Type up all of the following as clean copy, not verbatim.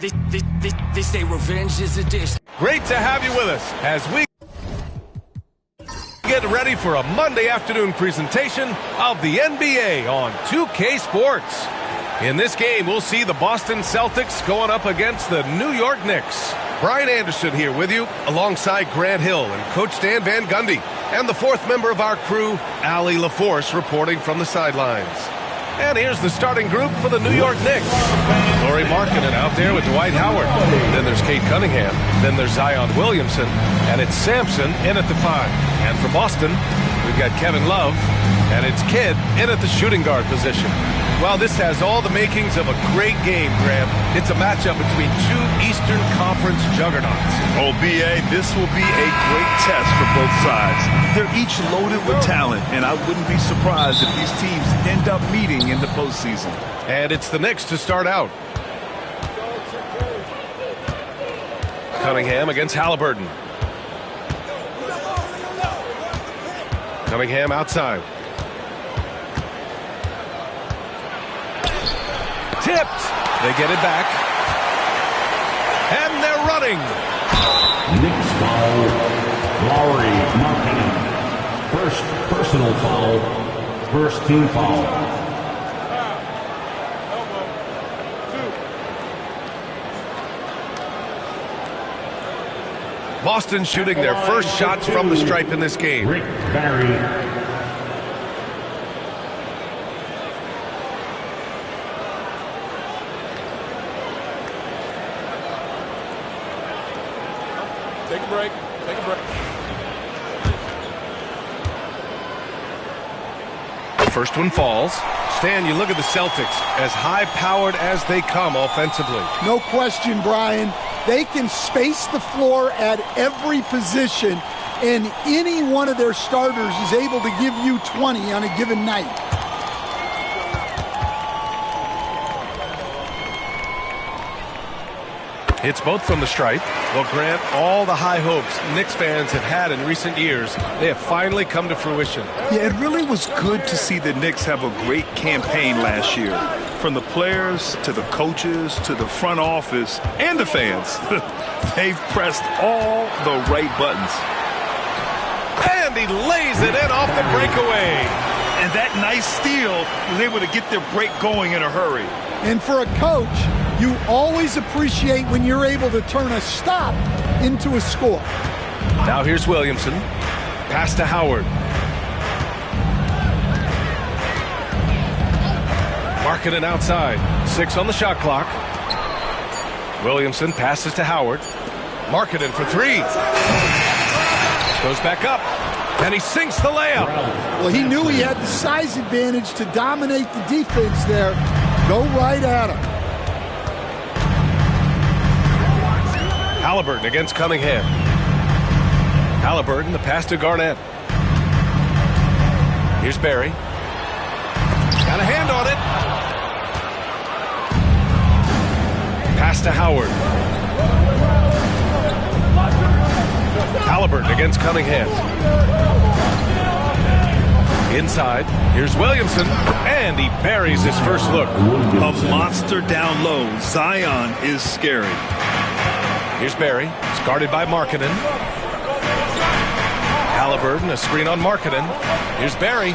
They say revenge is a dish. Great to have you with us as we get ready for a Monday afternoon presentation of the NBA on 2K Sports. In this game, we'll see the Boston Celtics going up against the New York Knicks. Brian Anderson here with you, alongside Grant Hill and Coach Dan Van Gundy, and the fourth member of our crew, Allie LaForce, reporting from the sidelines. And here's the starting group for the New York Knicks. Lauri Markkanen out there with Dwight Howard. Then there's Cade Cunningham. Then there's Zion Williamson. And it's Sampson in at the 5. And for Boston, we've got Kevin Love. And it's Kidd in at the shooting guard position. Well, this has all the makings of a great game, Graham. It's a matchup between two Eastern Conference juggernauts. Oh, B.A., this will be a great test for both sides. They're each loaded with talent, and I wouldn't be surprised if these teams end up meeting in the postseason. And it's the Knicks to start out. Cunningham against Halliburton. Cunningham outside. Tipped. They get it back. And they're running. Knicks foul. Lauri Markkanen. First personal foul. First team foul. Boston shooting their first shots from the stripe in this game. Rick Barry. Take a break. Take a break. The first one falls. Stan, you look at the Celtics, as high-powered as they come offensively. No question, Brian. They can space the floor at every position, and any one of their starters is able to give you 20 on a given night. Hits both from the stripe. Well, Grant, all the high hopes Knicks fans have had in recent years, they have finally come to fruition. Yeah, it really was good to see the Knicks have a great campaign last year. From the players to the coaches to the front office and the fans. They've pressed all the right buttons. And he lays it in off the breakaway. And that nice steal was able to get their break going in a hurry. And for a coach, you always appreciate when you're able to turn a stop into a score. Now here's Williamson. Pass to Howard. Markkanen outside. 6 on the shot clock. Williamson passes to Howard. Markkanen for 3. Goes back up. And he sinks the layup. Well, he knew he had the size advantage to dominate the defense there. Go right at him. Halliburton against Cunningham. Halliburton, the pass to Garnett. Here's Barry. Got a hand on it. Pass to Howard. Halliburton against Cunningham. Inside, here's Williamson, and he buries his first look. A monster down low. Zion is scary. Here's Barry. It's guarded by Markkanen. Halliburton, a screen on Markkanen. Here's Barry.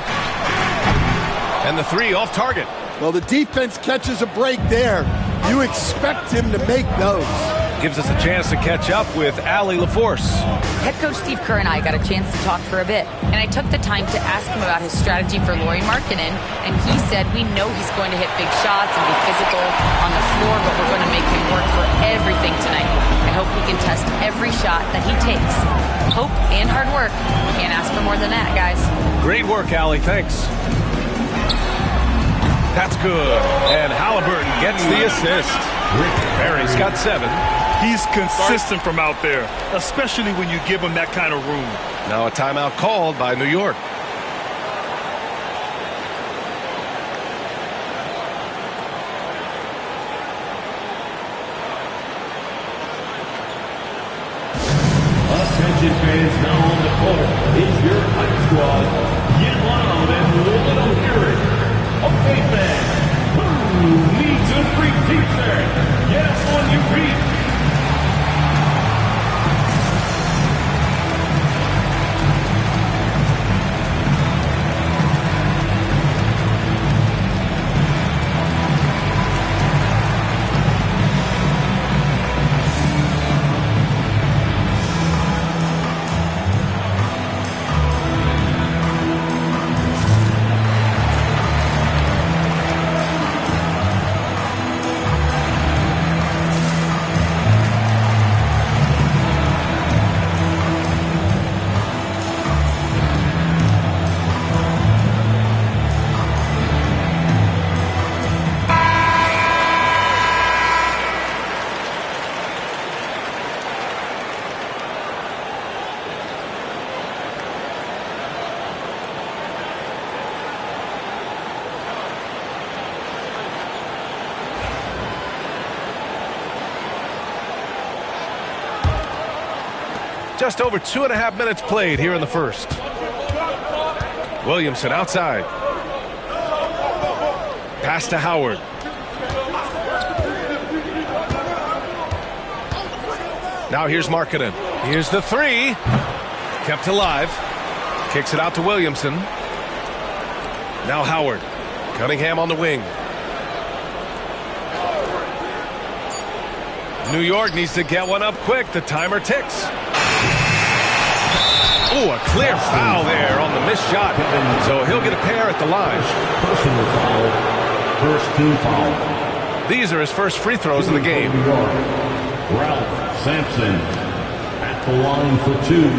And the 3 off target. Well, the defense catches a break there. You expect him to make those. Gives us a chance to catch up with Allie LaForce. Head coach Steve Kerr and I got a chance to talk for a bit, and I took the time to ask him about his strategy for Lauri Markkanen, and he said we know he's going to hit big shots and be physical on the floor, but we're going to make him work for everything tonight. I hope he can test every shot that he takes. Hope and hard work. Can't ask for more than that, guys. Great work, Allie. Thanks. That's good. And Halliburton gets the assist. Barry's got 7. He's consistent from out there, especially when you give him that kind of room. Now a timeout called by New York. Attention fans, now on the court is your hype squad. Get loud and let them hear it. Okay, fans, who needs a free t-shirt? Get us one you feel. Just over 2.5 minutes played here in the first. Williamson outside. Pass to Howard. Now here's Markkanen. Here's the three. Kept alive. Kicks it out to Williamson. Now Howard. Cunningham on the wing. New York needs to get one up quick. The timer ticks. Oh, a clear foul there on the missed shot. So he'll get a pair at the line. Personal foul. First team foul. These are his first free throws in the game. Ralph Sampson at the line for two.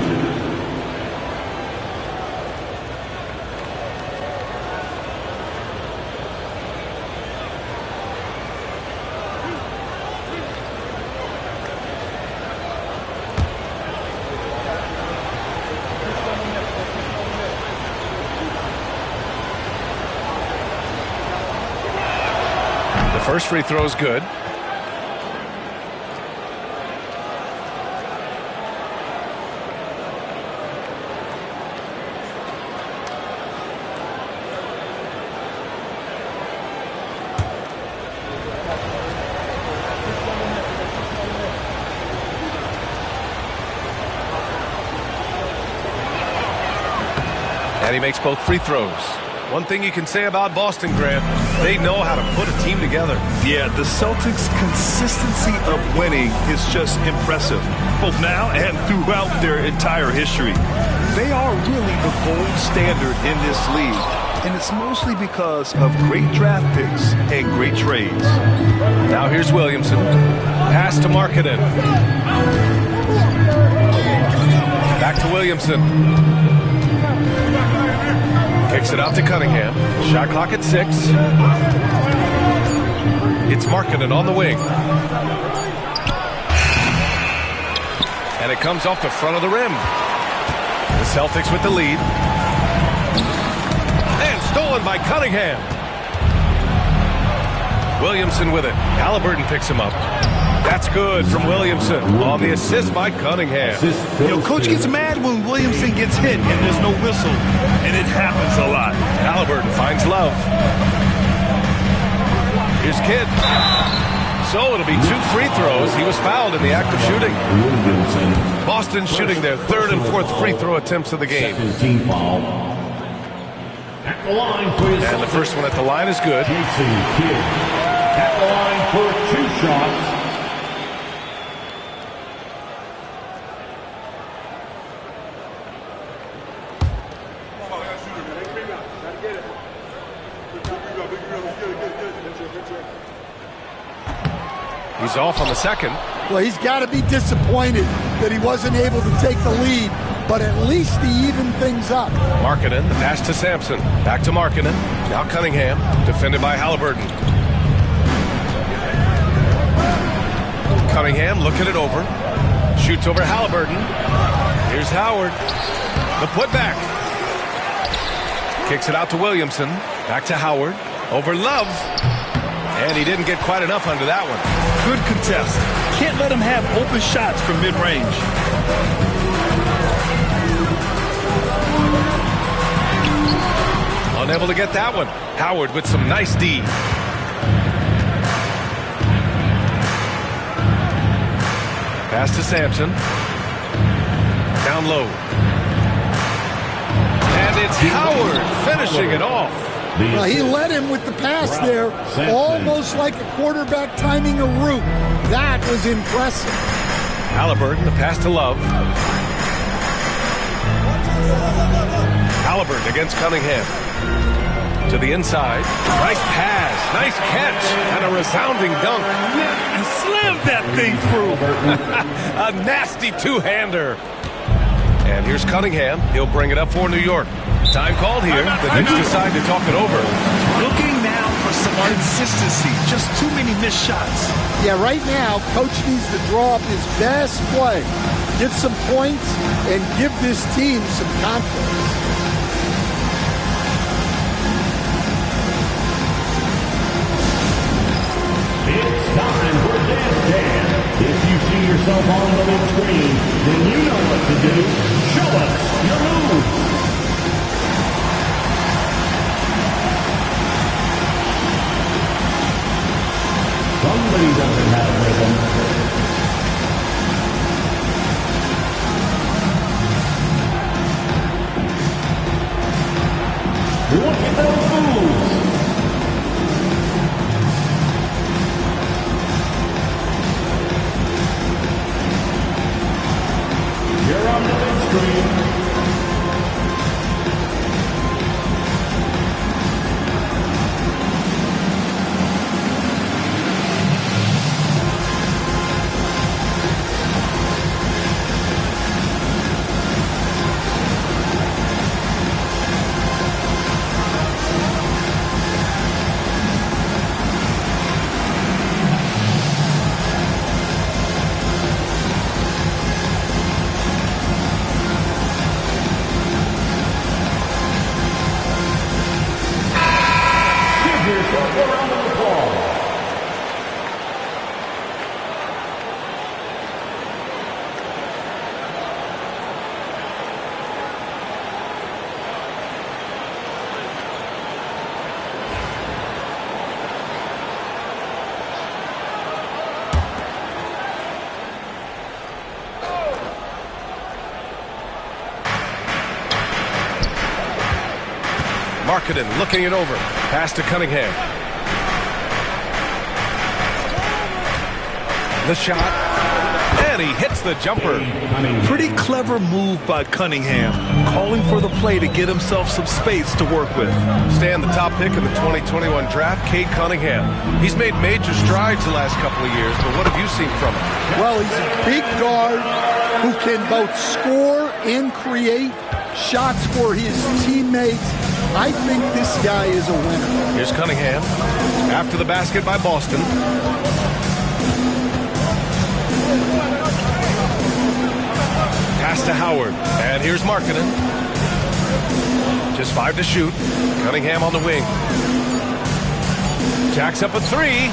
First free throw is good. And he makes both free throws. One thing you can say about Boston, Grant, they know how to put a team together. Yeah, the Celtics' consistency of winning is just impressive, both now and throughout their entire history. They are really the gold standard in this league, and it's mostly because of great draft picks and great trades. Now here's Williamson. Pass to Markkanen. Back to Williamson. Kicks it out to Cunningham. Shot clock at 6. It's Markkanen on the wing. And it comes off the front of the rim. The Celtics with the lead. And stolen by Cunningham. Williamson with it. Halliburton picks him up. That's good from Williamson on the assist by Cunningham. Coach gets mad when Williamson gets hit and there's no whistle, and it happens a lot. Halliburton finds Love. Here's Kidd. So it'll be 2 free throws. He was fouled in the act of shooting. Boston shooting their 3rd and 4th free throw attempts of the game. And the first one at the line is good. At the line for 2 shots. He's off on the second. Well, he's got to be disappointed that he wasn't able to take the lead, but at least he evened things up. Markkanen, the pass to Sampson. Back to Markkanen. Now Cunningham, defended by Halliburton. Cunningham looking it over. Shoots over Halliburton. Here's Howard. The putback. Kicks it out to Williamson. Back to Howard. Over Love. And he didn't get quite enough under that one. Good contest. Can't let him have open shots from mid-range. Unable to get that one. Howard with some nice D. Pass to Sampson. Down low. And it's Howard finishing it off. Well, he led him with the pass there, almost like a quarterback timing a route. That was impressive. Halliburton, the pass to Love. Halliburton against Cunningham. To the inside. Nice pass. Nice catch. And a resounding dunk. And slammed that thing through. A nasty two-hander. And here's Cunningham. He'll bring it up for New York. Time called here. The Knicks decide to talk it over. Looking now for some consistency. Just too many missed shots. Yeah, right now, Coach needs to draw up his best play, get some points, and give this team some confidence. It's time for Dance Dance. If you see see yourself on the big screen, then you know what to do. Show us your moves. Somebody doesn't have rhythm. Look at those moves. You're on the big screen. Marketing looking it over. Pass to Cunningham. The shot. And he hits the jumper. Pretty clever move by Cunningham, calling for the play to get himself some space to work with. Staying the top pick in the 2021 draft, Cade Cunningham. He's made major strides the last couple of years, but what have you seen from him? Well, he's a big guard who can both score and create shots for his teammates. I think this guy is a winner. Here's Cunningham. After the basket by Boston. Pass to Howard. And here's Markkanen. Just 5 to shoot. Cunningham on the wing. Jacks up a 3.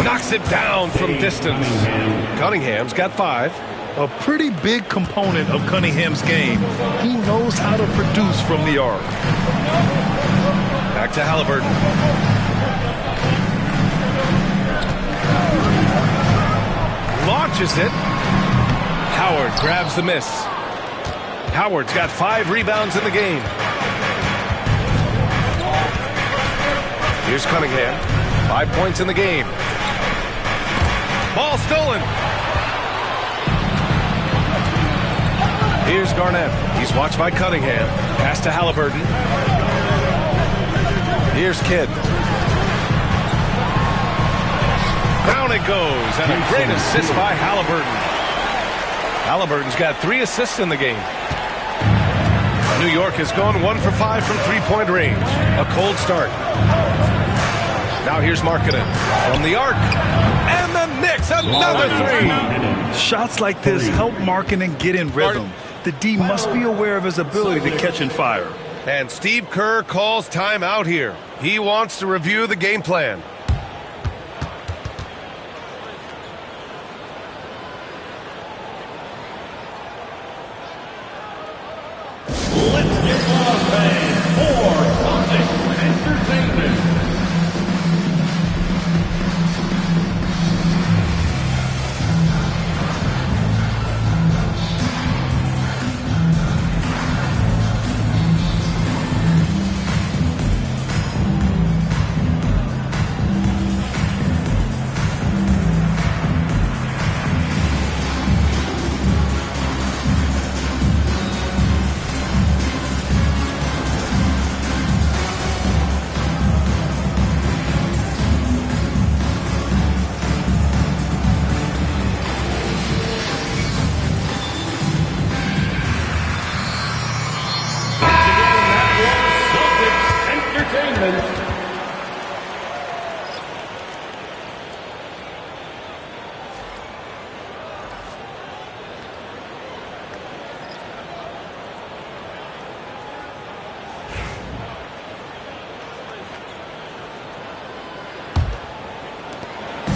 Knocks it down from distance. Cunningham's got 5. A pretty big component of Cunningham's game. He knows how to produce from the arc. Back to Halliburton. Launches it. Howard grabs the miss. Howard's got 5 rebounds in the game. Here's Cunningham. 5 points in the game. Ball stolen. Here's Garnett. He's watched by Cunningham. Pass to Halliburton. Here's Kidd. Down it goes. And a great assist by Halliburton. Halliburton's got 3 assists in the game. New York has gone 1 for 5 from three-point range. A cold start. Now here's Markkanen from the arc. And the Knicks, another 3. Shots like this help Markkanen get in rhythm. The D must be aware of his ability to catch and fire. And Steve Kerr calls timeout here. He wants to review the game plan. Let's get on bang for Celtics Entertainment.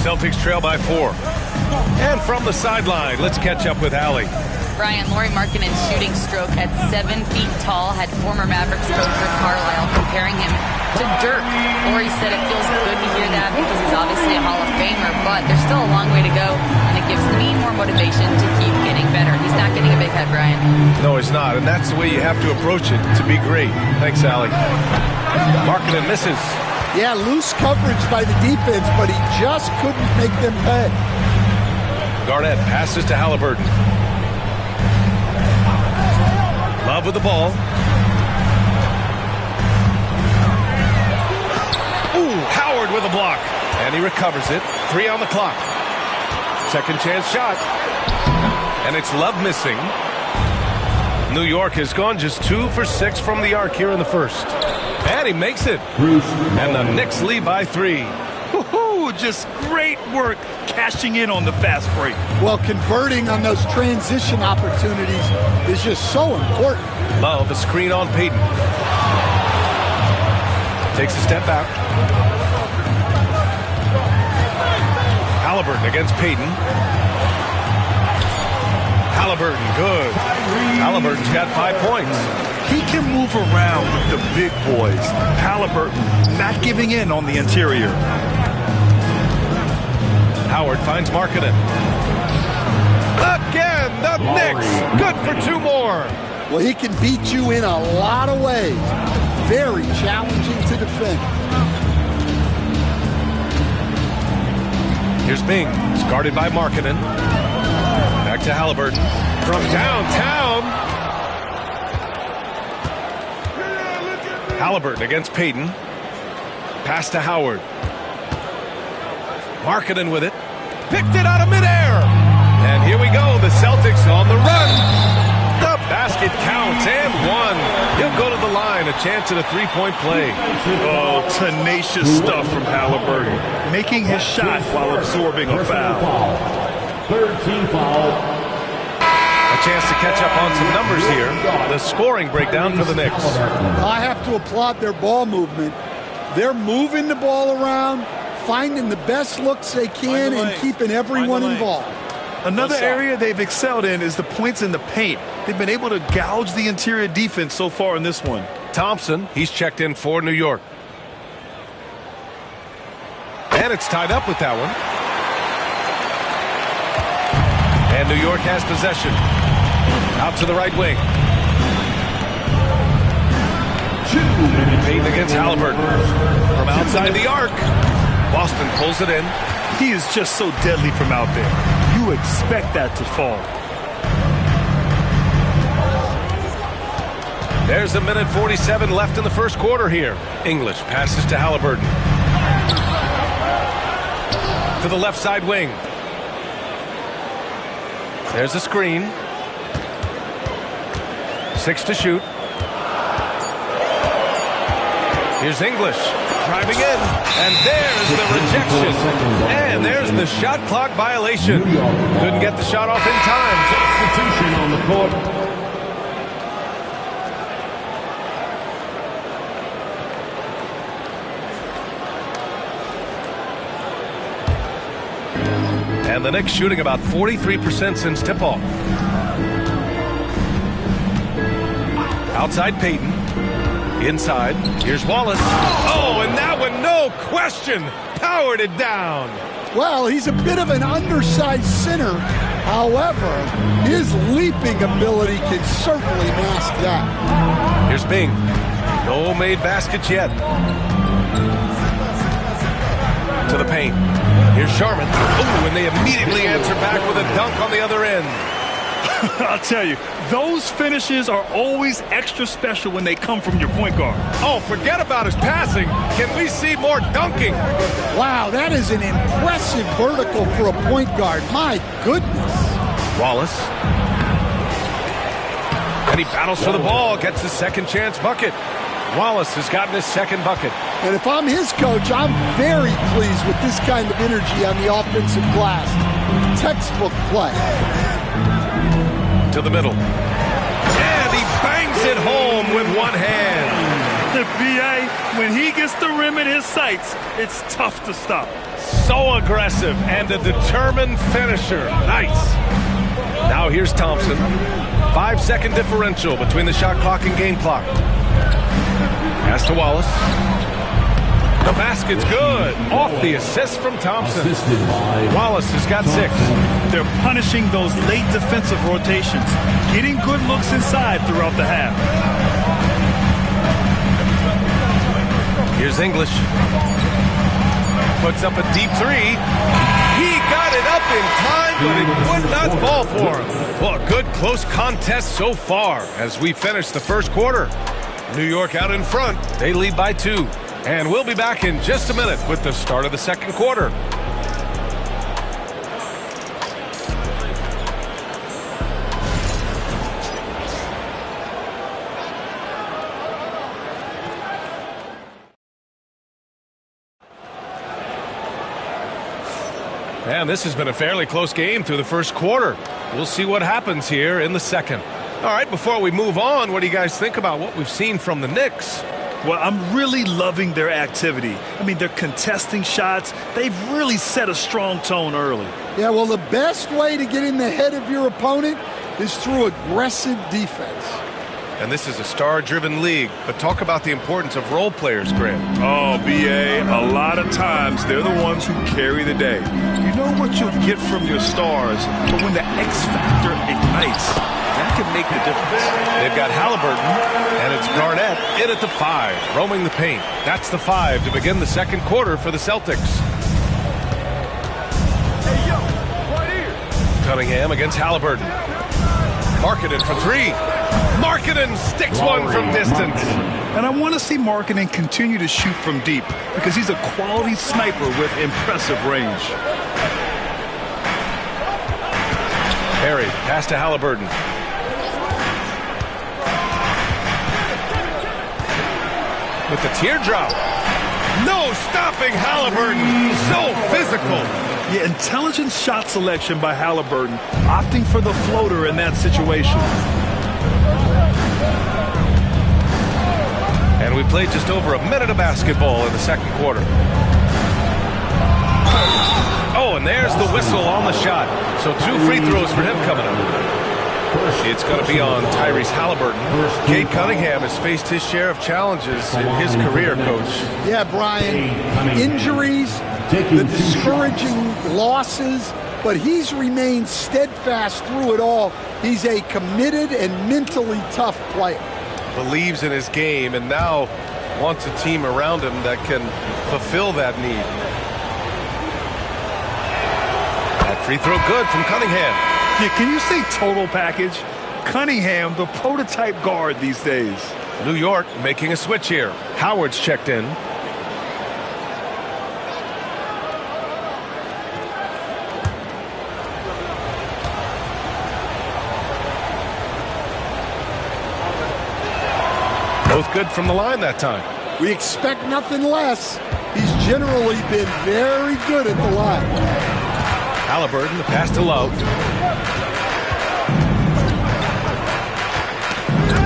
Celtics trail by 4. And from the sideline, let's catch up with Allie. Brian, Lauri Markkanen's shooting stroke at 7 feet tall had former Mavericks coach Rick Carlisle comparing him to Dirk. Lauri said it feels good to hear that because he's obviously a Hall of Famer, but there's still a long way to go, and it gives me more motivation to keep getting better. He's not getting a big head, Brian. No, he's not, and that's the way you have to approach it to be great. Thanks, Allie. Markkanen misses. Yeah, loose coverage by the defense, but he just couldn't make them pay. Garnett passes to Halliburton. Love with the ball. Ooh, Howard with a block. And he recovers it. 3 on the clock. Second chance shot. And it's Love missing. New York has gone just 2 for 6 from the arc here in the first. And he makes it. And the Knicks lead by 3. Woohoo! Just great work cashing in on the fast break. Well, converting on those transition opportunities is just so important. Love, a screen on Payton. Takes a step back. Halliburton against Payton. Halliburton, good. Halliburton's got 5 points. He can move around with the big boys. Halliburton not giving in on the interior. Howard finds Markkanen. Again, the Knicks. Good for 2 more. Well, he can beat you in a lot of ways. Very challenging to defend. Here's Bing. It's guarded by Markkanen. Back to Halliburton. From downtown. Halliburton against Payton. Pass to Howard. Markkanen with it. Picked it out of midair. And here we go. The Celtics on the run. The basket counts and 1. He'll go to the line. A chance at a 3-point play. Oh, tenacious stuff from Halliburton. Making his shot while absorbing a foul. Third team foul. A chance to catch up on some numbers here. The scoring breakdown for the Knicks. I have to applaud their ball movement. They're moving the ball around, finding the best looks they can, and keeping everyone involved. Another area they've excelled in is the points in the paint. They've been able to gouge the interior defense so far in this one. Thompson, he's checked in for New York. And it's tied up with that one. And New York has possession. Out to the right wing. Payton against Halliburton. From outside the arc. Boston pulls it in. He is just so deadly from out there. You expect that to fall. There's a minute 47 left in the first quarter here. English passes to Halliburton. To the left side wing. There's a screen. 6 to shoot. Here's English driving in, and there's the rejection, and there's the shot clock violation. Couldn't get the shot off in time. Substitution on the court. And the Knicks shooting about 43% since tip-off. Outside Payton. Inside. Here's Wallace. Oh, and that one, no question, powered it down. Well, he's a bit of an undersized center. However, his leaping ability can certainly mask that. Here's Bing. No made baskets yet. To the paint. Here's Sharman. Oh, and they immediately answer back with a dunk on the other end. I'll tell you, those finishes are always extra special when they come from your point guard. Oh, forget about his passing. Can we see more dunking? Wow, that is an impressive vertical for a point guard. My goodness. Wallace. And he battles for the ball, gets his second chance bucket. Wallace has gotten his second bucket. And if I'm his coach, I'm very pleased with this kind of energy on the offensive glass. Textbook play. To the middle. And he bangs it home with one hand. The BA, when he gets the rim in his sights, it's tough to stop. So aggressive and a determined finisher. Nice. Now here's Thompson. 5-second differential between the shot clock and game clock. Pass to Wallace. The basket's good. Off the assist from Thompson. Wallace has got 6. They're punishing those late defensive rotations, getting good looks inside throughout the half. Here's English. Puts up a deep 3. He got it up in time, but it would not fall for him. Well, a good close contest so far as we finish the first quarter. New York out in front. They lead by 2. And we'll be back in just a minute with the start of the second quarter. And this has been a fairly close game through the first quarter. We'll see what happens here in the second. All right, before we move on, what do you guys think about what we've seen from the Knicks? Well, I'm really loving their activity. I mean, they're contesting shots. They've really set a strong tone early. Yeah, well, the best way to get in the head of your opponent is through aggressive defense. And this is a star-driven league, but talk about the importance of role players, Grant. Oh, B.A., a lot of times they're the ones who carry the day. You know what you'll get from your stars, but when the X factor ignites, that can make the difference. They've got Halliburton, and it's Garnett in at the 5, roaming the paint. That's the 5 to begin the second quarter for the Celtics. Hey, yo, right here. Cunningham against Halliburton. Markkanen for 3. Markkanen sticks one from distance. And I want to see Markkanen continue to shoot from deep because he's a quality sniper with impressive range. Perry, pass to Halliburton. With the teardrop. No stopping Halliburton. So physical. Yeah, intelligent shot selection by Halliburton, opting for the floater in that situation. And we played just over a minute of basketball in the second quarter. Oh, and there's the whistle on the shot. So 2 free throws for him coming up. It's going to be on Tyrese Halliburton. Cade Cunningham has faced his share of challenges in his career, Coach. Yeah, Brian, injuries, the discouraging losses, but he's remained steadfast through it all. He's a committed and mentally tough player. Believes in his game and now wants a team around him that can fulfill that need. That free throw good from Cunningham. Yeah, can you say total package? Cunningham, the prototype guard these days. New York making a switch here. Howard's checked in. Both good from the line that time. We expect nothing less. He's generally been very good at the line. Halliburton, the pass to Love.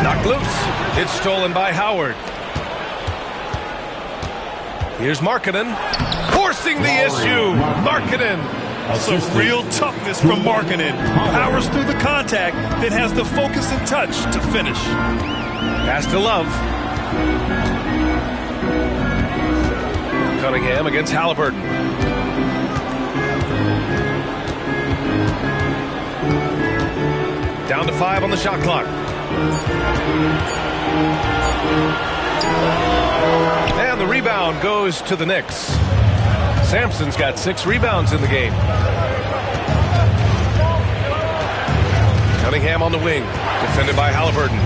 Knocked loose. It's stolen by Howard. Here's Markkanen. Forcing the issue. Markkanen. Some real toughness from Markkanen. Powers through the contact, then has the focus and touch to finish. Pass to Love. Cunningham against Halliburton. Down to 5 on the shot clock. And the rebound goes to the Knicks. Sampson's got 6 rebounds in the game. Cunningham on the wing. Defended by Halliburton.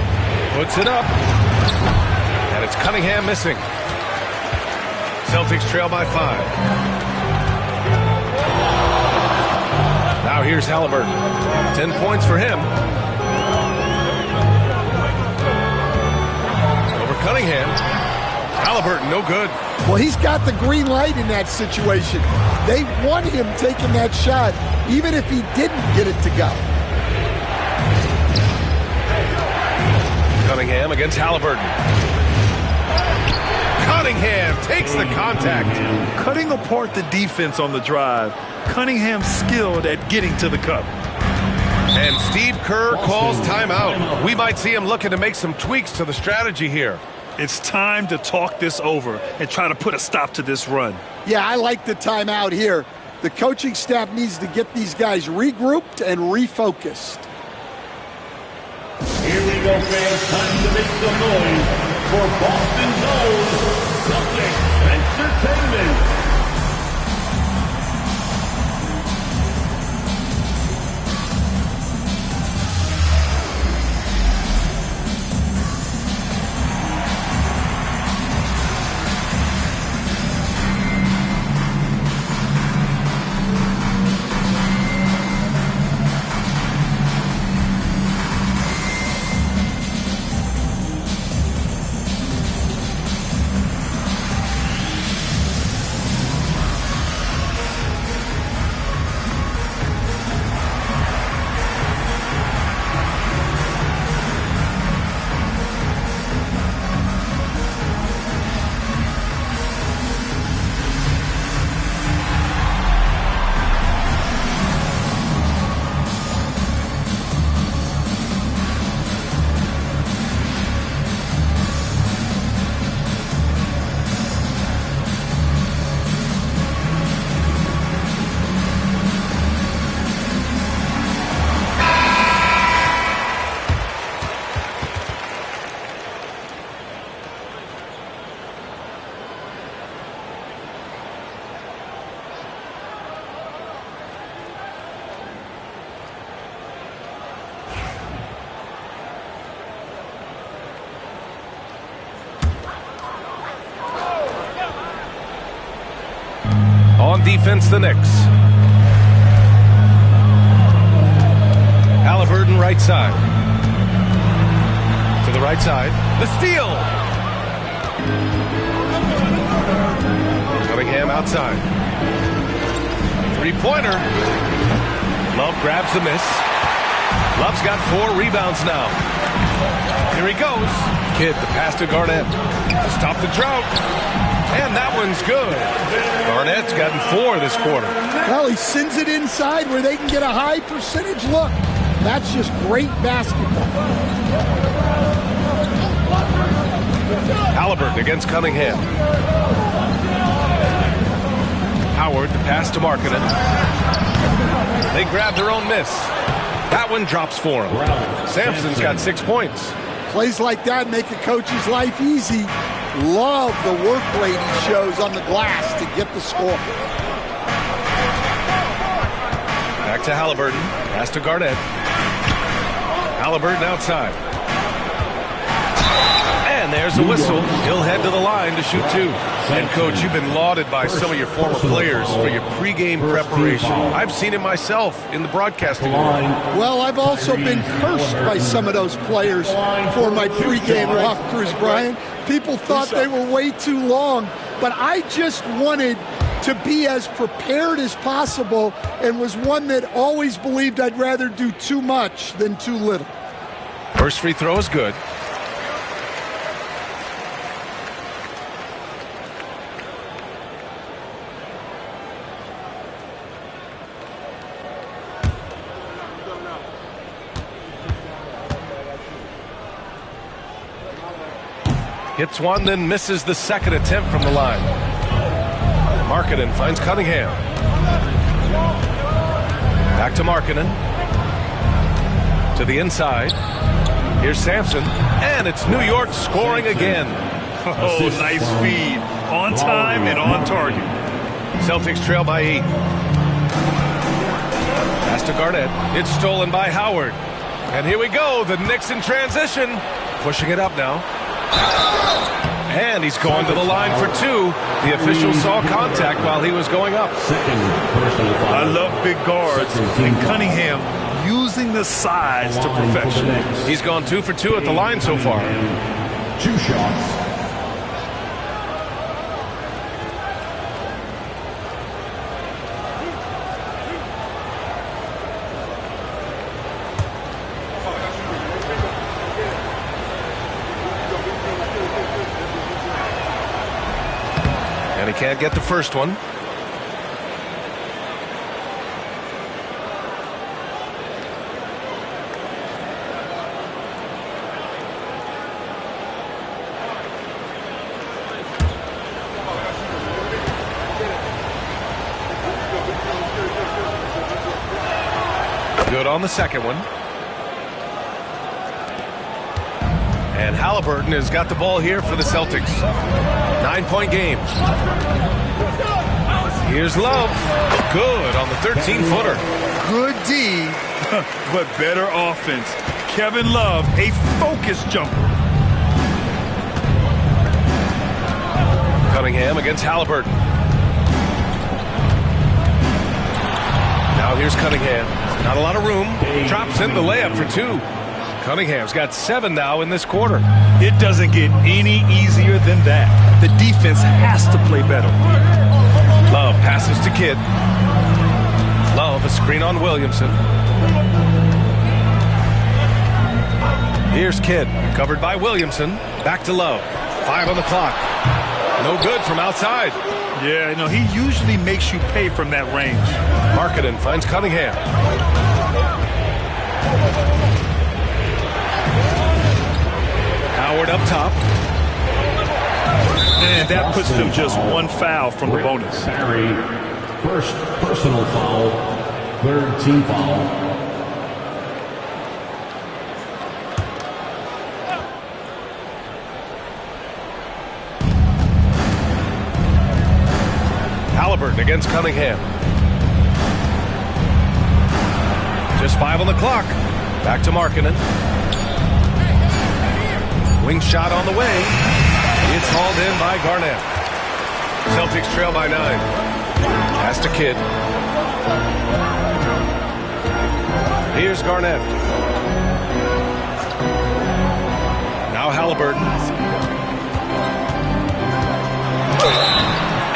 Puts it up. And it's Cunningham missing. Celtics trail by 5. Now here's Halliburton. 10 points for him. Over Cunningham. Halliburton, no good. Well, he's got the green light in that situation. They want him taking that shot, even if he didn't get it to go. Cunningham against Halliburton. Cunningham takes the contact. Cutting apart the defense on the drive. Cunningham skilled at getting to the cup. And Steve Kerr calls timeout. We might see him looking to make some tweaks to the strategy here. It's time to talk this over and try to put a stop to this run. Yeah, I like the timeout here. The coaching staff needs to get these guys regrouped and refocused. Here we go, fans. Time to make some noise for Boston's own Celtics Entertainment. On defense, the Knicks. Halliburton right side. To the right side. The steal. Cunningham outside. Three-pointer. Love grabs the miss. Love's got 4 rebounds now. Here he goes. Kidd, the pass to Garnett. To stop the drought. And that one's good. Garnett's gotten 4 this quarter. Well, he sends it inside where they can get a high percentage look. That's just great basketball. Halliburton against Cunningham. Howard, the pass to Markkanen. They grab their own miss. That one drops for him. Sampson's got 6 points. Plays like that make a coach's life easy. Love the work rate he shows on the glass to get the score. Back to Halliburton. Pass to Garnett. Halliburton outside. And there's a whistle. He'll head to the line to shoot 2. And, Coach, you've been lauded by some of your former players for your pregame preparation. I've seen it myself in the broadcasting room. Well, I've also been cursed by some of those players for my pregame walkthroughs, Brian. People thought they were way too long, but I just wanted to be as prepared as possible and was one that always believed I'd rather do too much than too little. First free throw is good. Hits one, then misses the second attempt from the line. Markkanen finds Cunningham. Back to Markkanen. To the inside. Here's Sampson. And it's New York scoring again. Oh, nice feed. On time and on target. Celtics trail by 8. Pass to Garnett. It's stolen by Howard. And here we go. The Knicks in transition. Pushing it up now. And he's going to the line for 2. The official saw contact while he was going up. I love big guards. And Cunningham using the size to perfection. He's gone 2 for 2 at the line so far. 2 shots. Can't get the first one. Good on the second one. And Halliburton has got the ball here for the Celtics. 9-point game. Here's Love. Good on the 13-footer. Good D, but better offense. Kevin Love, a focused jumper. Cunningham against Halliburton. Now here's Cunningham. Not a lot of room. Drops in the layup for 2. Cunningham's got 7 now in this quarter. It doesn't get any easier than that. The defense has to play better. Love passes to Kidd. Love, a screen on Williamson. Here's Kidd, covered by Williamson. Back to Love. 5 on the clock. No good from outside. Yeah, you know, he usually makes you pay from that range. Markkanen finds Cunningham. Howard up top. And that puts them just 1 foul from the bonus. Barry, first personal foul, third team foul. Halliburton against Cunningham. Just 5 on the clock. Back to Markkanen. Wing shot on the way. It's hauled in by Garnett. Celtics trail by 9. Pass to Kidd. Here's Garnett. Now Halliburton.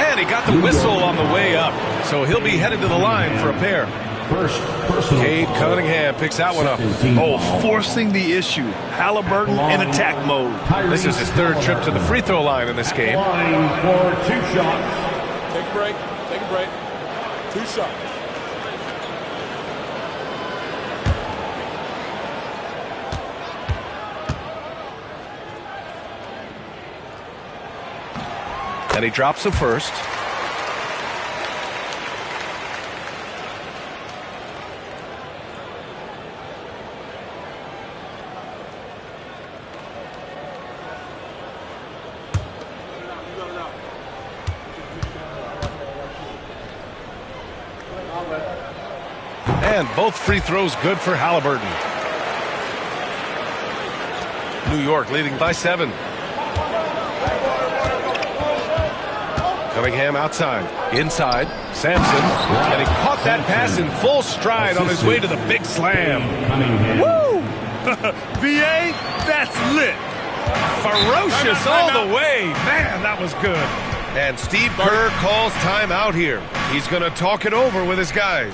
And he got the whistle on the way up. So he'll be headed to the line for a pair. First personal Cade foul. Cunningham picks that one up. Oh, forcing the issue. Halliburton in attack mode. This is his 3rd trip to the free throw line in this game. Line for 2 shots. Take a break. Take a break. 2 shots. And he drops the first. And both free throws good for Halliburton. New York leading by 7. Cunningham outside. Inside. Sampson. And he caught that pass in full stride on his way to the big slam. Woo! BA, that's lit. Ferocious all the way. Man, that was good. And Steve Kerr calls timeout here. He's going to talk it over with his guys.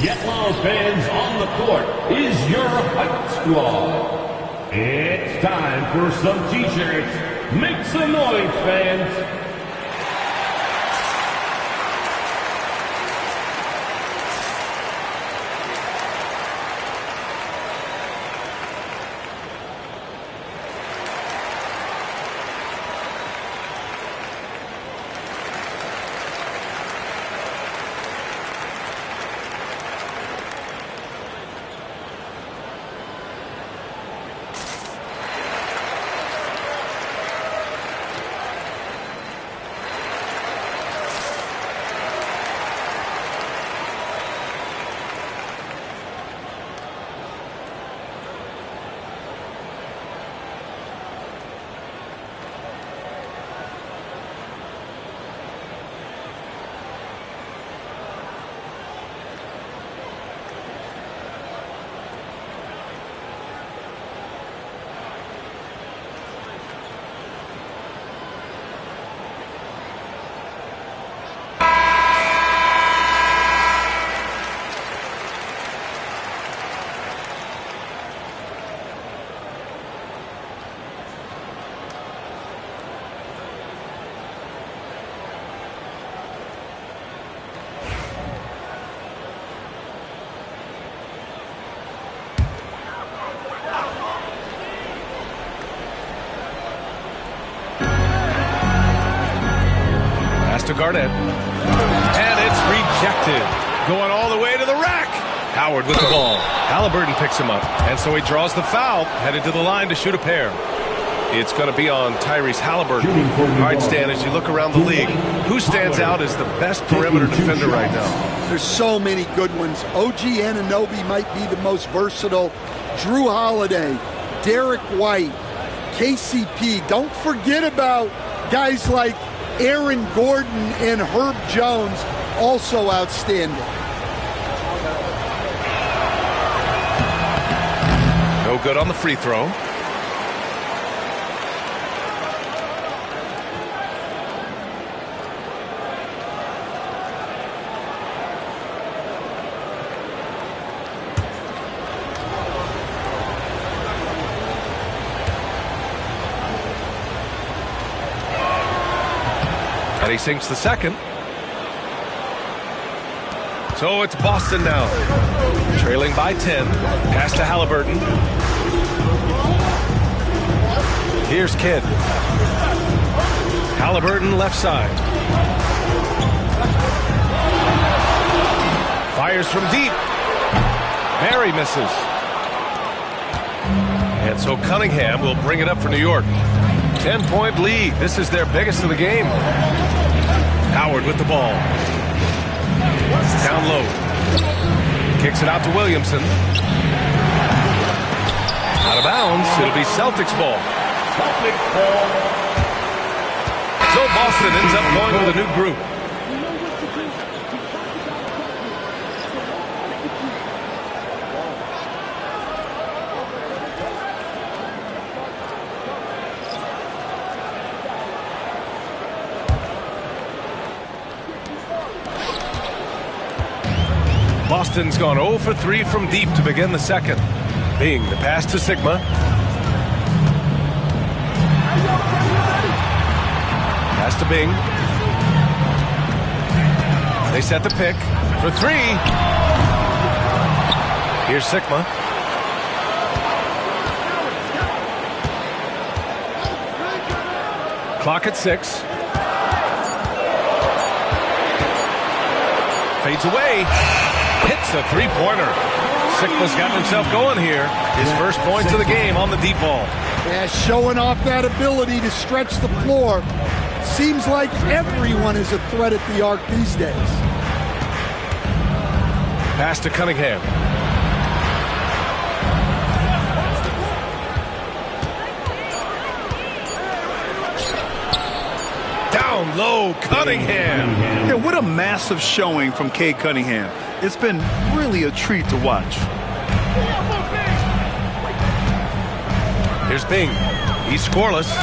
Get Loud fans on the court is your hype squad. It's time for some t-shirts. Make some noise, fans. to Garnett. And it's rejected. Going all the way to the rack. Howard with the ball. Halliburton picks him up. And so he draws the foul. Headed to the line to shoot a pair. It's going to be on Tyrese Halliburton. All right, Stan, as you look around the league, who stands out as the best perimeter defender right now? There's so many good ones. OG Anunoby might be the most versatile. Drew Holiday, Derek White, KCP. Don't forget about guys like Aaron Gordon and Herb Jones, also outstanding. No good on the free throw. And he sinks the second. So it's Boston now. Trailing by 10. Pass to Halliburton. Here's Cade. Halliburton left side. Fires from deep. Barry misses. And so Cunningham will bring it up for New York. 10-point lead. This is their biggest of the game. Howard with the ball. Down low. Kicks it out to Williamson. Out of bounds. It'll be Celtics ball. So Boston ends up going with a new group. Boston's gone 0 for 3 from deep to begin the second. Bing, the pass to Sigma. Pass to Bing. They set the pick for 3. Here's Sigma. Clock at 6. Fades away. Hits a three-pointer. Sigma's gotten himself going here. His first points of the game on the deep ball. Yeah, showing off that ability to stretch the floor. Seems like everyone is a threat at the arc these days. Pass to Cunningham. Down low, Cunningham. Yeah, what a massive showing from Cade Cunningham. It's been really a treat to watch. Here's Bing. He's scoreless.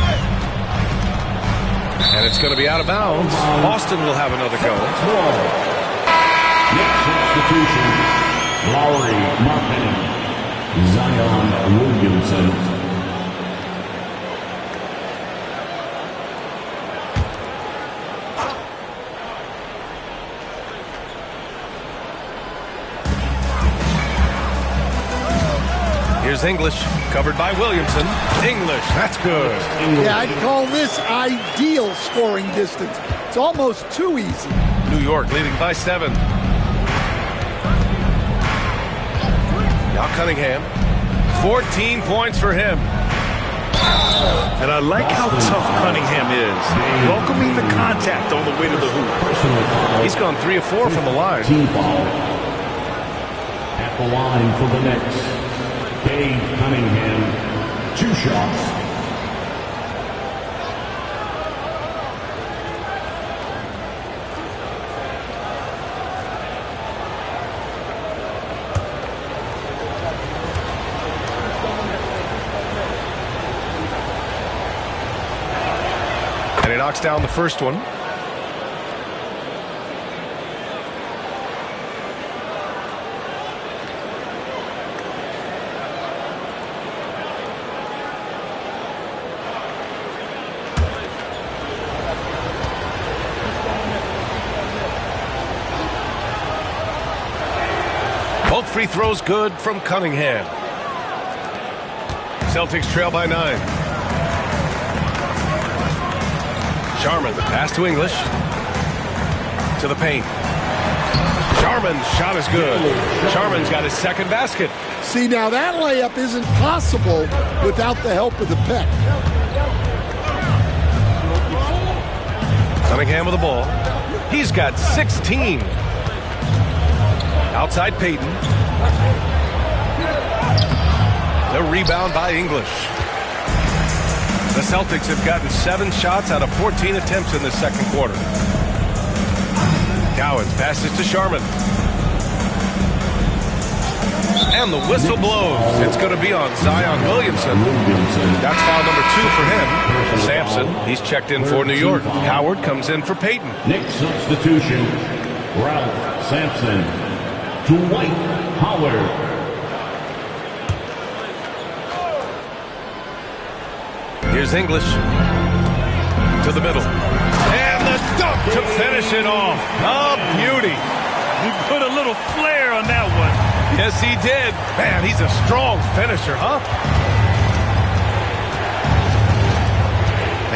And it's going to be out of bounds. Boston will have another go. Next substitution, Lowry Markkanen, Zion Williamson. Here's English, covered by Williamson. English, that's good. Yeah, I'd call this ideal scoring distance. It's almost too easy. New York leading by 7. Now Cunningham. 14 points for him. And I like how tough Cunningham is. Welcoming the contact on the way to the hoop. He's gone 3 of 4 from the line. Team foul. At the line for the Knicks, Cade Cunningham, 2 shots. And he knocks down the first one. Both free throws good from Cunningham. Celtics trail by 9. Sharman, the pass to English. To the paint. Sharman's shot is good. Sharman's got his second basket. See, now that layup isn't possible without the help of the pick. Cunningham with the ball. He's got 16. Outside Payton. The rebound by English. The Celtics have gotten 7 shots out of 14 attempts in the second quarter. Cowens passes to Sharman. And the whistle blows. It's going to be on Zion Williamson. That's foul number 2 for him. Sampson, he's checked in for New York. Howard comes in for Payton. Next substitution, Ralph Sampson. Dwight Howard. Here's English to the middle. And the dunk to finish it off. A beauty. He put a little flair on that one. Yes, he did. Man, he's a strong finisher, huh?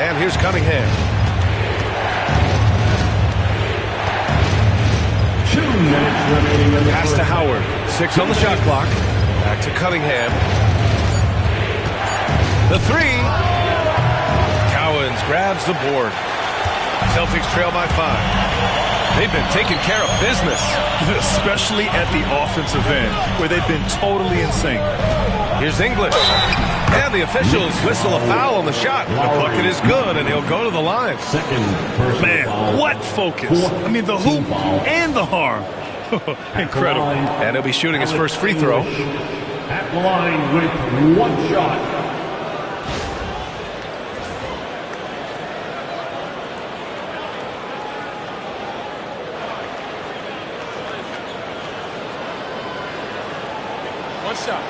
And here's Cunningham. 2 minutes remaining in the Pass to Howard. 6 on the shot clock. Back to Cunningham. The 3. Cowens grabs the board. Celtics trail by 5. They've been taking care of business. Especially at the offensive end, where they've been totally in sync. Here's English. And the officials whistle a foul on the shot. The bucket is good, and he'll go to the line. Man, what focus. I mean, the hoop and the harm. Incredible. And he'll be shooting his first free throw. At the line with 1 shot. Shot.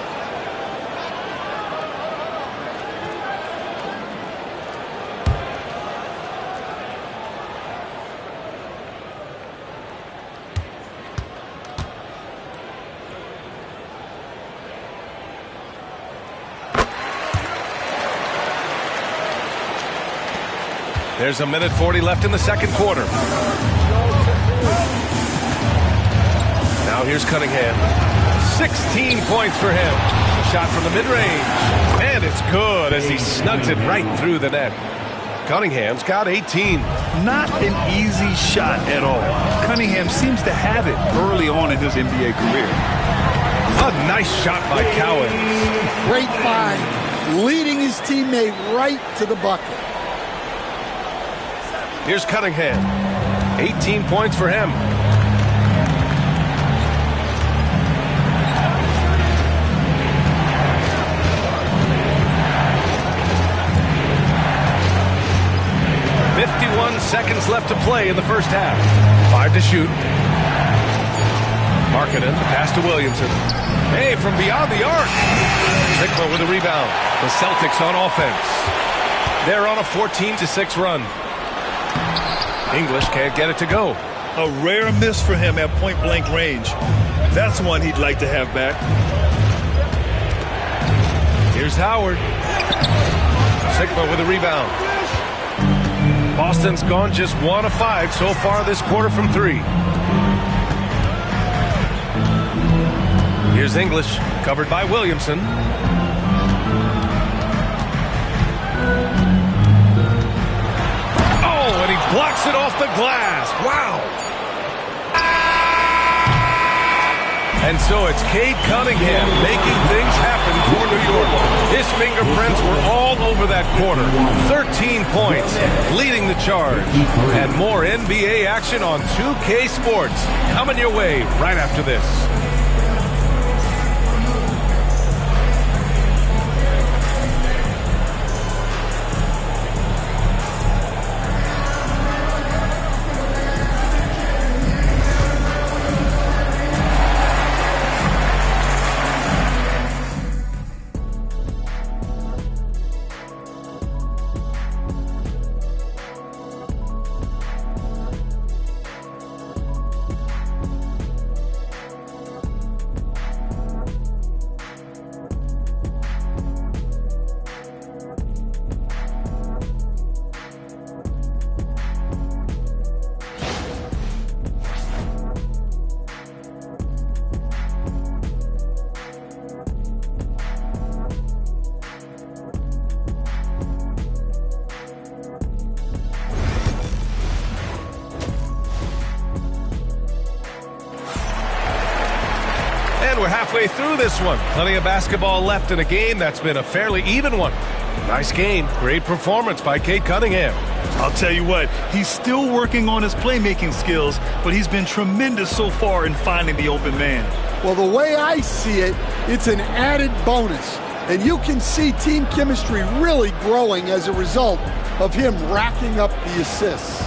There's a minute 40 left in the second quarter. Now here's Cunningham. 16 points for him. Shot from the mid-range. And it's good as he snugs it right through the net. Cunningham's got 18. Not an easy shot at all. Cunningham seems to have it early on in his NBA career. A nice shot by Cowens. Great find. Leading his teammate right to the bucket. Here's Cunningham. 18 points for him. Seconds left to play in the first half. 5 to shoot. Markkanen, pass to Williamson. Hey, from beyond the arc. Sigma with a rebound. The Celtics on offense. They're on a 14-6 run. English can't get it to go. A rare miss for him at point-blank range. That's one he'd like to have back. Here's Howard. Sigma with a rebound. Boston's gone just 1 of 5 so far this quarter from 3. Here's English, covered by Williamson. Oh, and he blocks it off the glass. Wow. And so it's Cade Cunningham making things happen for New York. His fingerprints were all over that quarter. 13 points, leading the charge. And more NBA action on 2K Sports coming your way right after this. halfway through this one. Plenty of basketball left in a game that's been a fairly even one. Nice game. Great performance by Cade Cunningham. I'll tell you what, he's still working on his playmaking skills, but he's been tremendous so far in finding the open man. Well, the way I see it, it's an added bonus. And you can see team chemistry really growing as a result of him racking up the assists.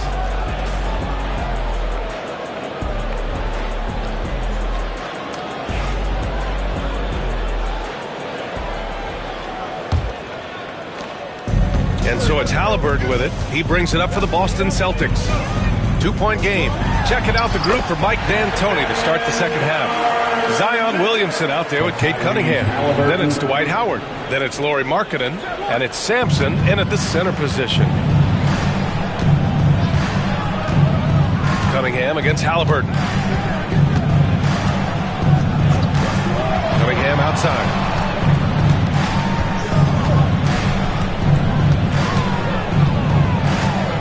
And so it's Halliburton with it. He brings it up for the Boston Celtics. 2-point game. Checking out the group for Mike D'Antoni to start the second half. Zion Williamson out there with Cade Cunningham. Then it's Dwight Howard. Then it's Lauri Markkanen. And it's Sampson in at the center position. Cunningham against Halliburton. Cunningham outside.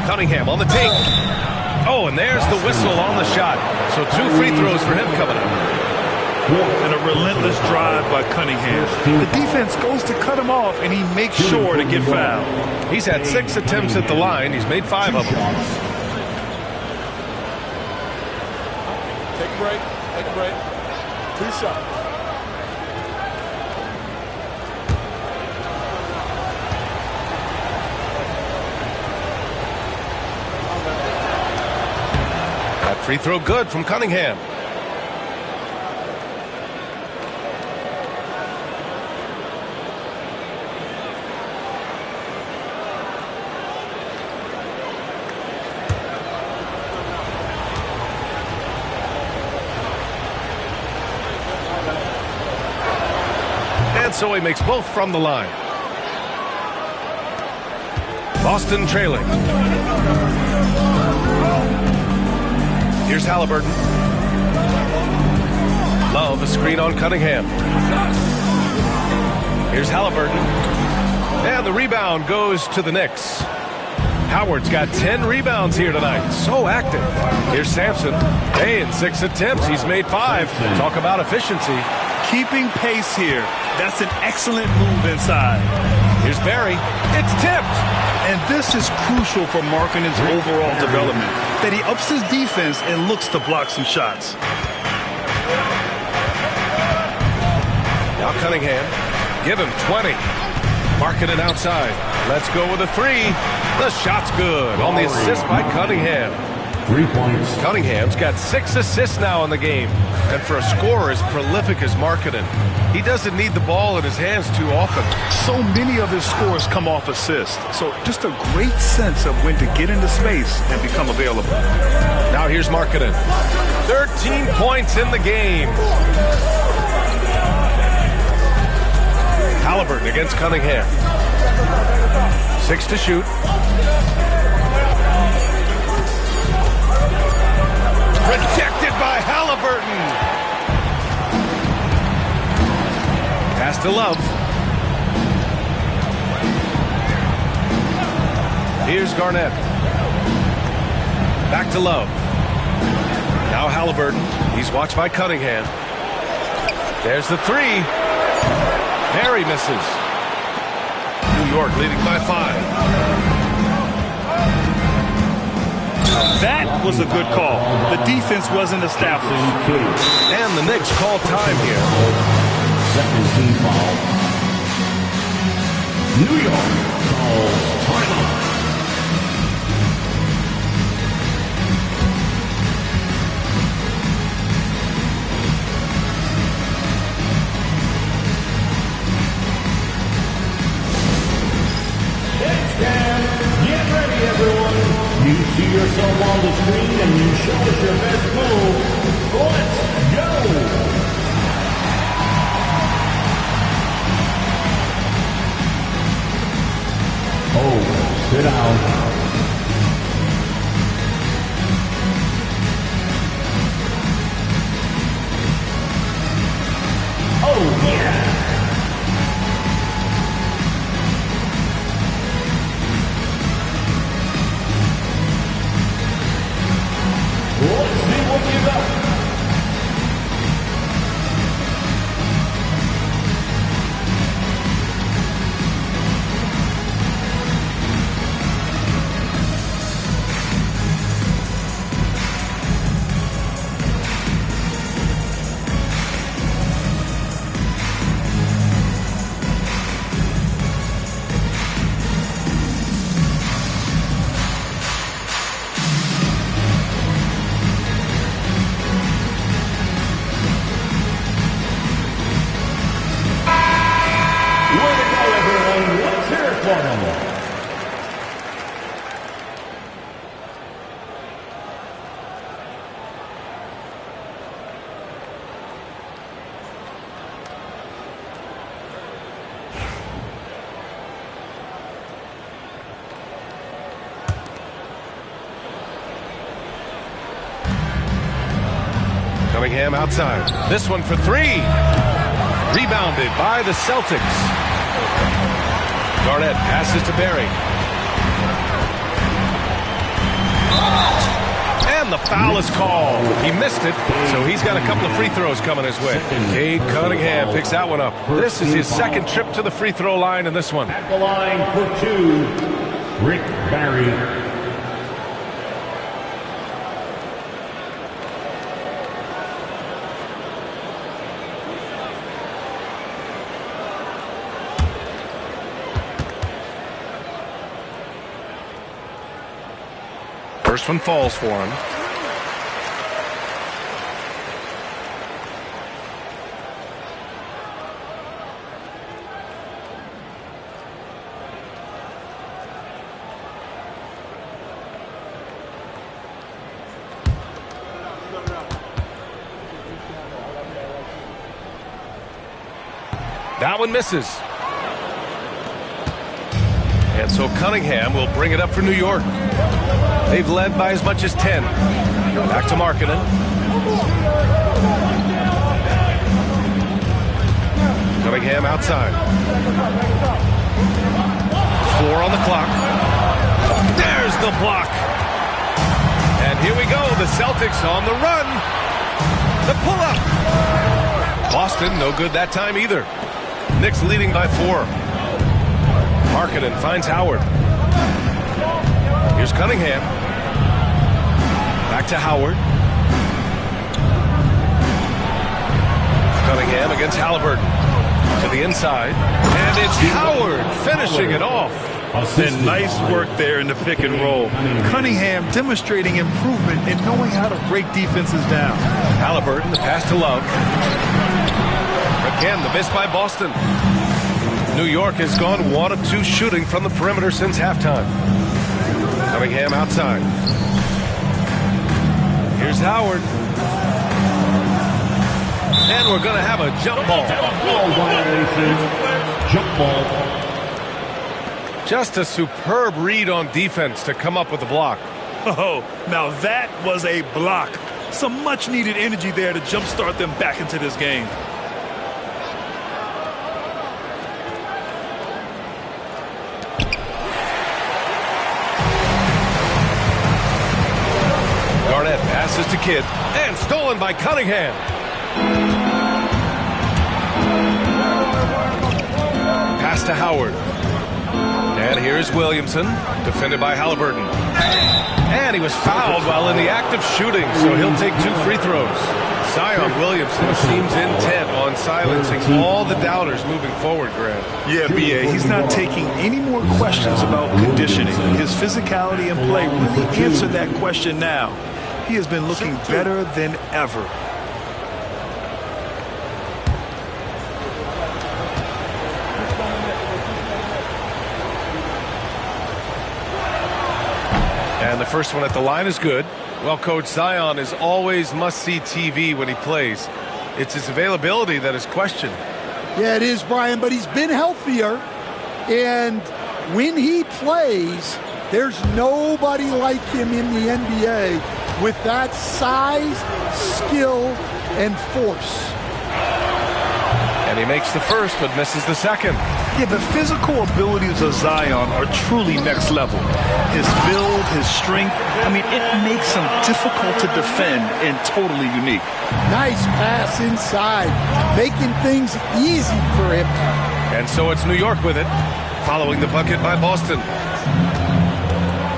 Cunningham on the take. Oh, and there's the whistle on the shot. So 2 free throws for him coming up. And a relentless drive by Cunningham. The defense goes to cut him off, and he makes sure to get fouled. He's had 6 attempts at the line. He's made 5 of them. Take a break. Take a break. 2 shots. That free throw good from Cunningham. And so he makes both from the line. Boston trailing. Here's Halliburton. Love, a screen on Cunningham. Here's Halliburton. And the rebound goes to the Knicks. Howard's got 10 rebounds here tonight. So active. Here's Sampson. Hey, in 6 attempts, he's made 5. Talk about efficiency. Keeping pace here. That's an excellent move inside. Here's Barry. It's tipped. And this is crucial for Markkanen's overall development, that he ups his defense and looks to block some shots. Now Cunningham. Give him 20. Markkanen outside. Let's go with a 3. The shot's good on the assist by Cunningham. 3 points. Cunningham's got 6 assists now in the game. And for a scorer as prolific as Markkanen, he doesn't need the ball in his hands too often. So many of his scores come off assists. So just a great sense of when to get into space and become available. Now here's Markkanen. 13 points in the game. Halliburton against Cunningham. 6 to shoot. Rejected by Halliburton. Pass to Love. Here's Garnett. Back to Love. Now Halliburton. He's watched by Cunningham. There's the 3. Barry misses. New York leading by 5. That was a good call. The defense wasn't established. And the Knicks call time here. Second team foul. New York calls timeout. It's time. Get ready, everyone. You see yourself on the screen and you show us your best move. Let's go! Oh, sit down. Oh, yeah! Let's see what you got. one. Cunningham outside. This one for three. Rebounded by the Celtics. Garnett passes to Barry. And the foul is called. He missed it, so he's got a couple of free throws coming his way. Cade Cunningham picks that one up. This is his second trip to the free throw line in this one. At the line for two, Rick Barry. First one falls for him. That one misses. And so Cunningham will bring it up for New York. They've led by as much as 10. Back to Markkanen. Cunningham outside. 4 on the clock. There's the block. And here we go. The Celtics on the run. The pull-up. Boston, no good that time either. Knicks leading by 4. Markkanen finds Howard. Here's Cunningham. Back to Howard. Cunningham against Halliburton. To the inside. And it's Howard finishing it off. And nice work there in the pick and roll. Cunningham demonstrating improvement in knowing how to break defenses down. Halliburton, the pass to Love. Again, the miss by Boston. New York has gone 1 of 2 shooting from the perimeter since halftime. Cunningham outside. Here's Howard. And we're going to have a jump ball. Jump ball. Just a superb read on defense to come up with the block. Oh, now that was a block. Some much needed energy there to jumpstart them back into this game. Garnett passes to Kidd and stolen by Cunningham. Pass to Howard. And here's Williamson, defended by Halliburton. And he was fouled while in the act of shooting, so he'll take 2 free throws. Zion Williamson seems intent on silencing all the doubters moving forward, Grant. Yeah, B.A., he's not taking any more questions about conditioning. His physicality and play really answer that question now. He has been looking better than ever. And the first one at the line is good. Well, Coach, Zion is always must-see TV when he plays. It's his availability that is questioned. Yeah, it is, Brian, but he's been healthier. And when he plays, there's nobody like him in the NBA with that size, skill, and force. And he makes the first, but misses the second. Yeah, the physical abilities of Zion are truly next level. His build, his strength, I mean, it makes him difficult to defend and totally unique. Nice pass inside, making things easy for him. And so it's New York with it, following the bucket by Boston.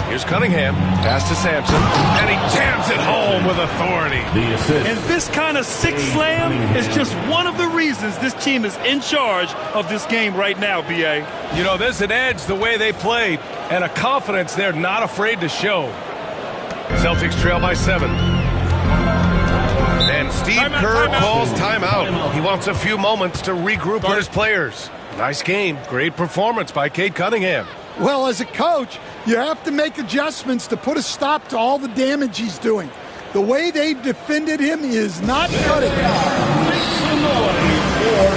Here's Cunningham, pass to Sampson, and he jams it home with authority. The assist. And this kind of six slam is just one of the reasons this team is in charge of this game right now, B.A. You know, there's an edge the way they play, and a confidence they're not afraid to show. Celtics trail by 7. And Steve Kerr calls timeout. He wants a few moments to regroup with his players. Nice game. Great performance by Cade Cunningham. Well, as a coach, you have to make adjustments to put a stop to all the damage he's doing. The way they've defended him is not cutting it. Make some noise for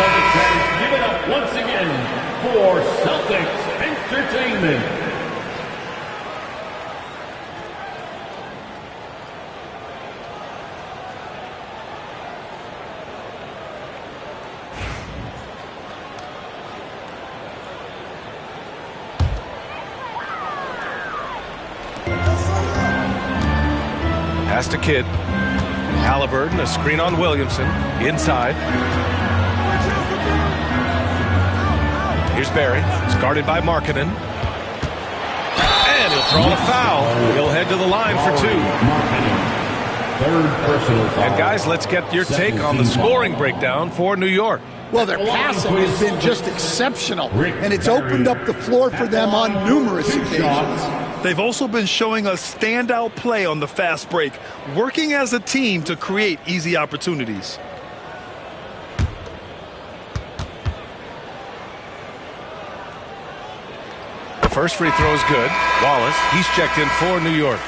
Celtics Entertainment. Give it up once again for Celtics Entertainment. Pass to Kidd. Halliburton, a screen on Williamson. Inside. Here's Barry. It's guarded by Markkanen. And he'll draw a foul. He'll head to the line for two. Third personal foul. And guys, let's get your take on the scoring breakdown for New York. Well, their passing has been just exceptional, and it's opened up the floor for them on numerous occasions. They've also been showing us standout play on the fast break, working as a team to create easy opportunities. The first free throw is good. Wallace, he's checked in for New York.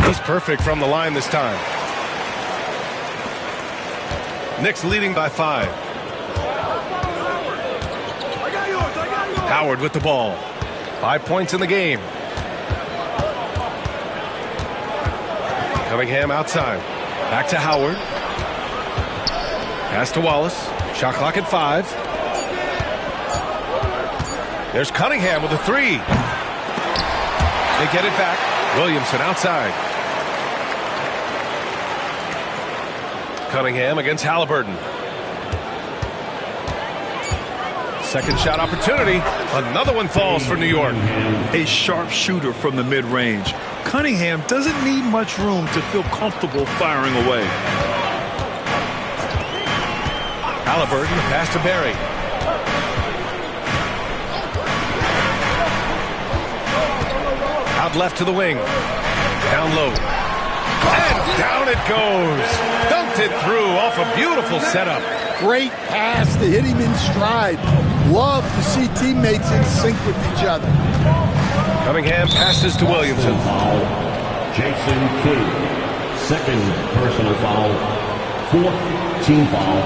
He's perfect from the line this time. Knicks leading by 5. Howard with the ball. 5 points in the game. Cunningham outside. Back to Howard. Pass to Wallace. Shot clock at 5. There's Cunningham with a 3. They get it back. Williamson outside. Cunningham against Halliburton. Second shot opportunity. Another one falls for New York. A sharp shooter from the mid-range. Cunningham doesn't need much room to feel comfortable firing away. Halliburton, pass to Barry. Out left to the wing. Down low. And down it goes. Dunked it through off a beautiful setup. Great pass to hit him in stride. Love to see teammates in sync with each other. Cunningham passes to Williamson. Jason Cade. Second personal foul. Fourth team foul.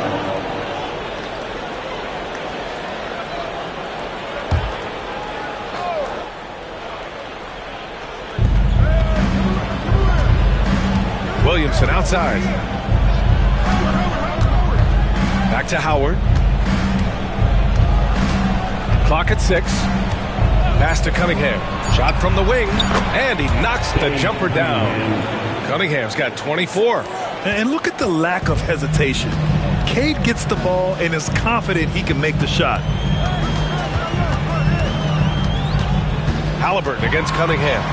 Williamson outside. Back to Howard. Clock at 6. Pass to Cunningham. Shot from the wing. And he knocks the jumper down. Cunningham's got 24. And look at the lack of hesitation. Cade gets the ball and is confident he can make the shot. Halliburton against Cunningham.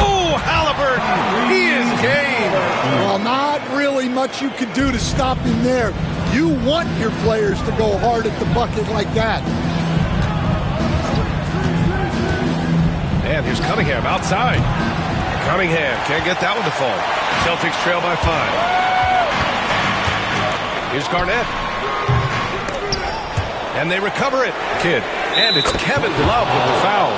Oh, Halliburton! He is game! Well, not really much you can do to stop him there. You want your players to go hard at the bucket like that. Here's Cunningham outside. Cunningham can't get that one to fall. Celtics trail by 5. Here's Garnett. And they recover it. Kidd. And it's Kevin Love with the foul.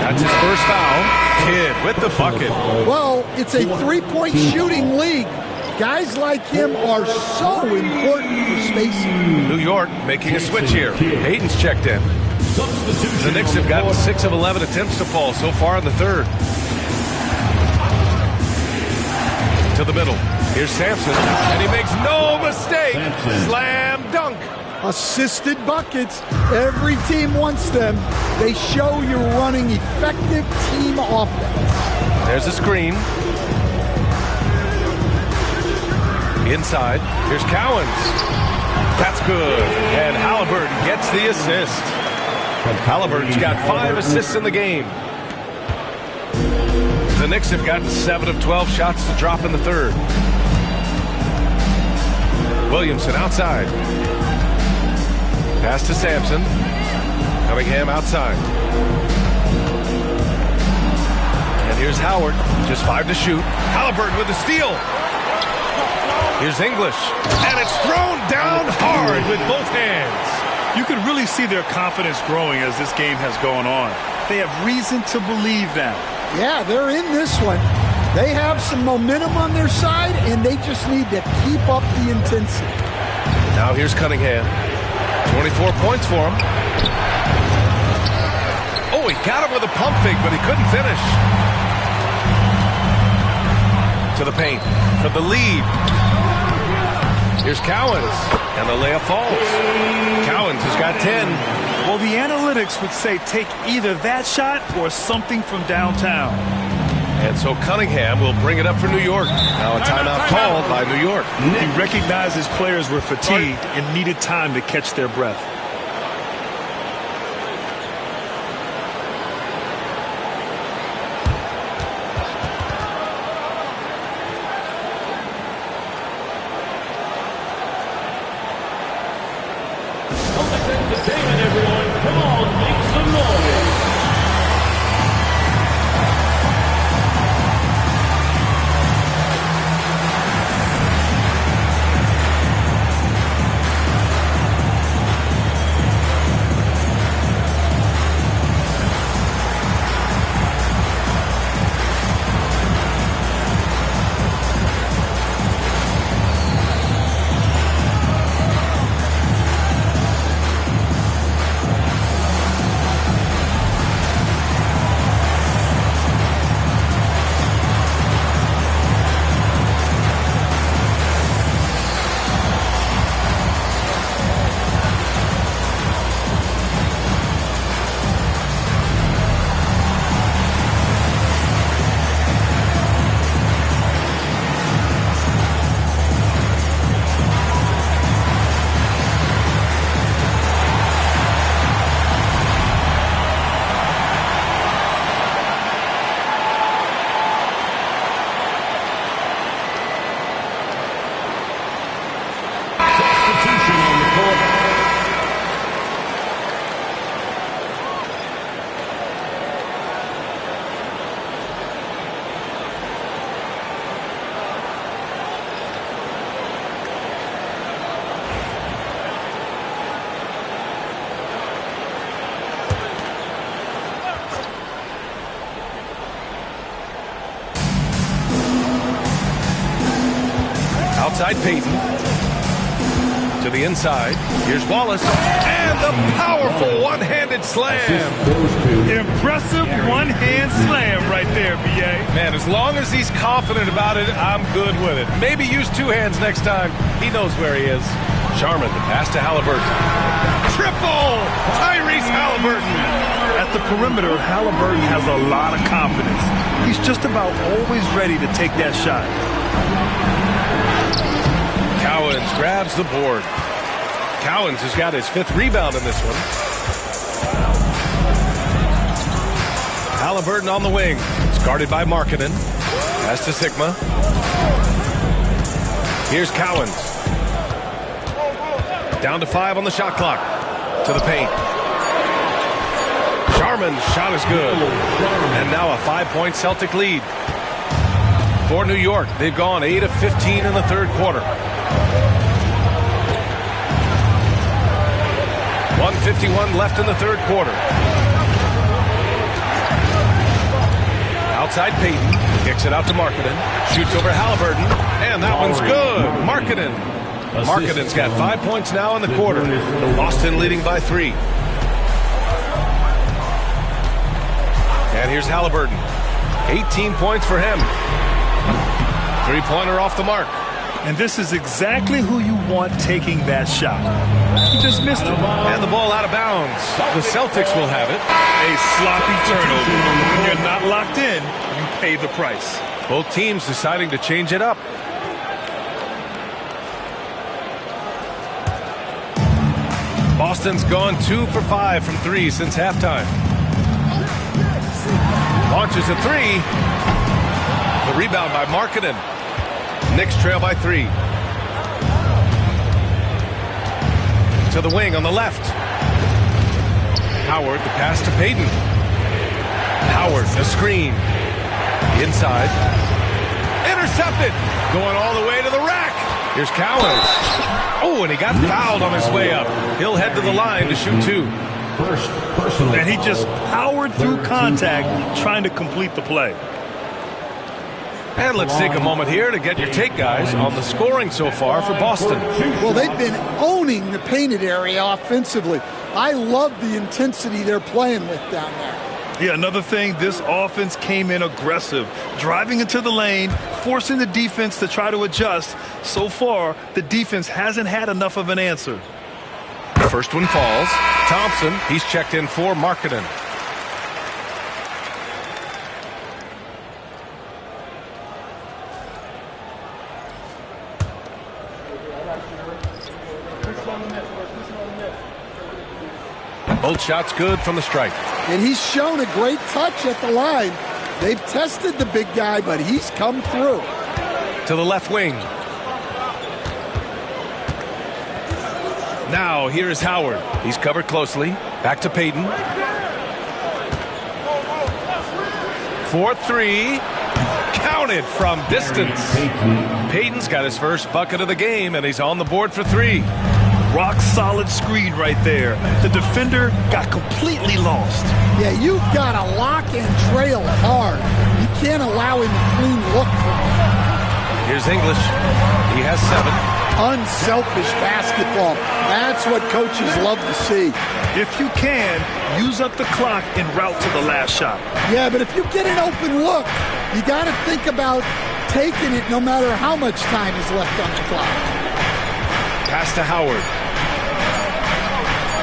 That's his first foul. Kidd with the bucket. Well, it's a three-point shooting league. Guys like him are so important for spacing. New York making a switch here. Hayden's checked in. The Knicks have gotten 6 of 11 attempts to fall so far in the third. To the middle. Here's Sampson. And he makes no mistake. Slam dunk. Assisted buckets. Every team wants them. They show you're running effective team offense. There's a screen. Inside. Here's Cowens. That's good. And Halliburton gets the assist. Halliburton's got 5 assists in the game. The Knicks have gotten 7 of 12 shots to drop in the third. Williamson outside. Pass to Sampson. Cunningham outside. And here's Howard. Just 5 to shoot. Halliburton with the steal. Here's English. And it's thrown down hard with both hands. You can really see their confidence growing as this game has gone on. They have reason to believe now. Yeah, they're in this one. They have some momentum on their side, and they just need to keep up the intensity. Now here's Cunningham. 24 points for him. Oh, he got him with a pump fake, but he couldn't finish. To the paint for the lead. Here's Cowens, and the layup falls. Cowens has got 10. Well, the analytics would say take either that shot or something from downtown. And so Cunningham will bring it up for New York. Now a timeout called by New York. He recognized his players were fatigued and needed time to catch their breath. Entertainment, everyone. Come on, make some noise. Outside Payton. To the inside. Here's Wallace. And the powerful one-handed slam. Impressive one-hand slam right there, B.A. Man, as long as he's confident about it, I'm good with it. Maybe use 2 hands next time. He knows where he is. Sharman, the pass to Halliburton. Triple! Tyrese Halliburton. At the perimeter, Halliburton has a lot of confidence. He's just about always ready to take that shot. Cowens grabs the board. Cowens has got his 5th rebound in this one. Halliburton on the wing. It's guarded by Markkanen. Pass to Sigma. Here's Cowens. Down to 5 on the shot clock. To the paint. Jarman's shot is good. And now a 5-point Celtic lead. For New York, they've gone 8 of 15 in the third quarter. 1:51 left in the third quarter. Outside Payton. Kicks it out to Markkanen. Shoots over Halliburton. And that one's good. Markkanen's got 5 points now in the quarter. Boston leading by 3. And here's Halliburton. 18 points for him. Three-pointer off the mark. And this is exactly who you want taking that shot. He just missed it. And the ball out of bounds. The Celtics will have it. A sloppy turnover. When you're not locked in, you pay the price. Both teams deciding to change it up. Boston's gone 2 for 5 from 3 since halftime. Launches a 3. The rebound by Markkanen. Knicks trail by 3. To the wing on the left. Howard, the pass to Payton. Howard, the screen. Inside. Intercepted. Going all the way to the rack. Here's Cowens. Oh, and he got fouled on his way up. He'll head to the line to shoot 2. First personal. And he just powered through contact trying to complete the play. And let's take a moment here to get your take, guys, on the scoring so far for Boston. Well, they've been owning the painted area offensively. I love the intensity they're playing with down there. Yeah, another thing, this offense came in aggressive, driving into the lane, forcing the defense to try to adjust. So far, the defense hasn't had enough of an answer. The first one falls. Thompson, he's checked in for Markkanen. Both shots good from the stripe. And he's shown a great touch at the line. They've tested the big guy, but he's come through. To the left wing. Now here is Howard. He's covered closely. Back to Payton. 4-3. Counted from distance. Payton's got his first bucket of the game, and he's on the board for 3. Rock solid screen right there. The defender got completely lost. Yeah, you've got to lock and trail hard. You can't allow him a clean look. Here's English. He has 7. Unselfish basketball. That's what coaches love to see. If you can, use up the clock en route to the last shot. Yeah, but if you get an open look, you got to think about taking it no matter how much time is left on the clock. Pass to Howard.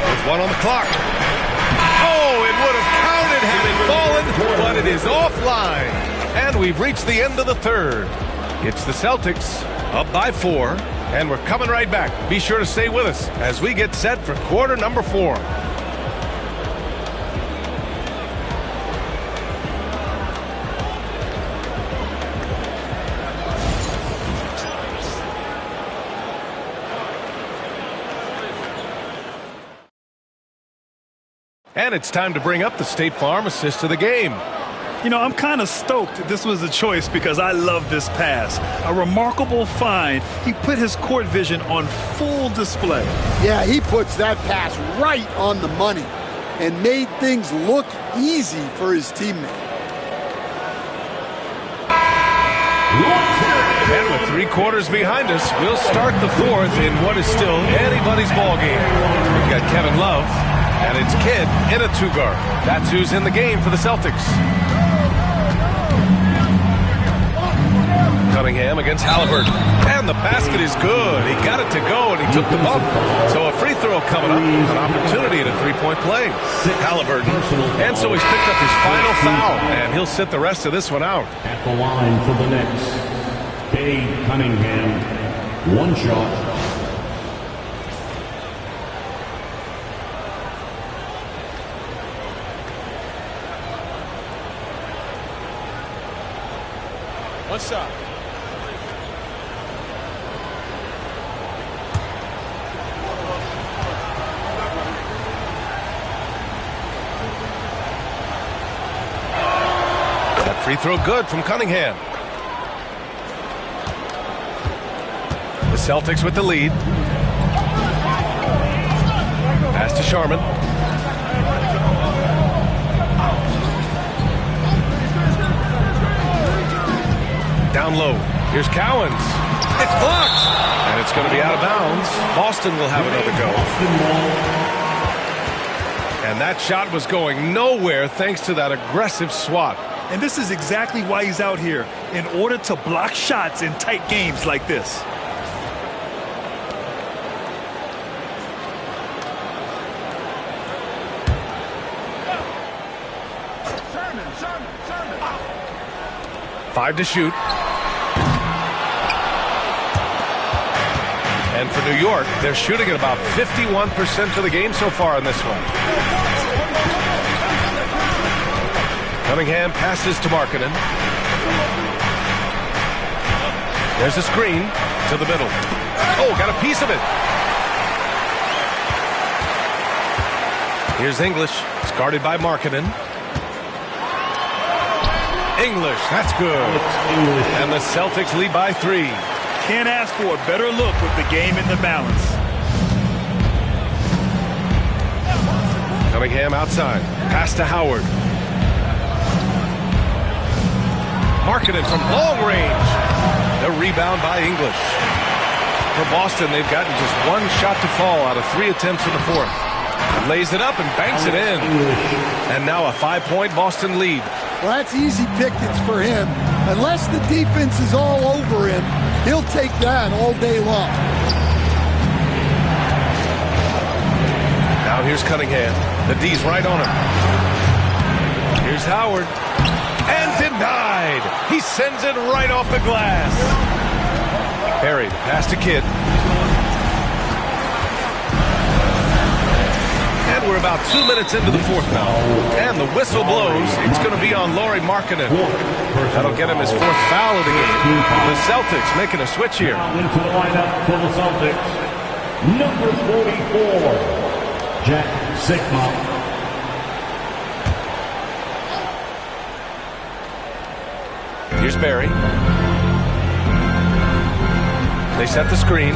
With 1 on the clock. Oh, it would have counted had it fallen, but it is offline. And we've reached the end of the third. It's the Celtics up by 4, and we're coming right back. Be sure to stay with us as we get set for quarter number 4. And it's time to bring up the State Farm assist of the game. You know, I'm kind of stoked this was a choice because I love this pass. A remarkable find. He put his court vision on full display. Yeah, he puts that pass right on the money and made things look easy for his teammate. And with 3 quarters behind us, we'll start the 4th in what is still anybody's ball game. We've got Kevin Love, and it's Kidd in a 2-guard. That's who's in the game for the Celtics. Cunningham against Halliburton. And the basket is good. He got it to go, and he took the bump. So a free throw coming up. An opportunity at a 3-point play. Halliburton. And so he's picked up his final foul, and he'll sit the rest of this one out. At the line for the Knicks, Cade Cunningham. 1 shot. One shot. Free throw good from Cunningham. The Celtics with the lead. Pass to Sharman. Down low. Here's Cowens. It's blocked. And it's going to be out of bounds. Boston will have another go. And that shot was going nowhere thanks to that aggressive swat. And this is exactly why he's out here, in order to block shots in tight games like this. Five to shoot. And for New York, they're shooting at about 51% of the game so far in this one. Cunningham passes to Markkanen. There's a screen to the middle. Oh, got a piece of it. Here's English. It's guarded by Markkanen. English, that's good. And the Celtics lead by 3. Can't ask for a better look with the game in the balance. Cunningham outside. Pass to Howard. Markkanen from long range. The rebound by English. For Boston, they've gotten just one shot to fall out of 3 attempts in the fourth. He lays it up and banks it in. And now a 5-point Boston lead. Well, that's easy pickings for him. Unless the defense is all over him, he'll take that all day long. Now here's Cunningham. The D's right on him. Here's Howard. And denied. He sends it right off the glass. Perry, pass to Kidd. And we're about 2 minutes into the fourth now. And the whistle blows. It's going to be on Lauri Markkanen. That'll get him his 4th foul of the game. The Celtics making a switch here. Into the lineup for the Celtics, number 44, Jack Sigma. Here's Barry. They set the screen.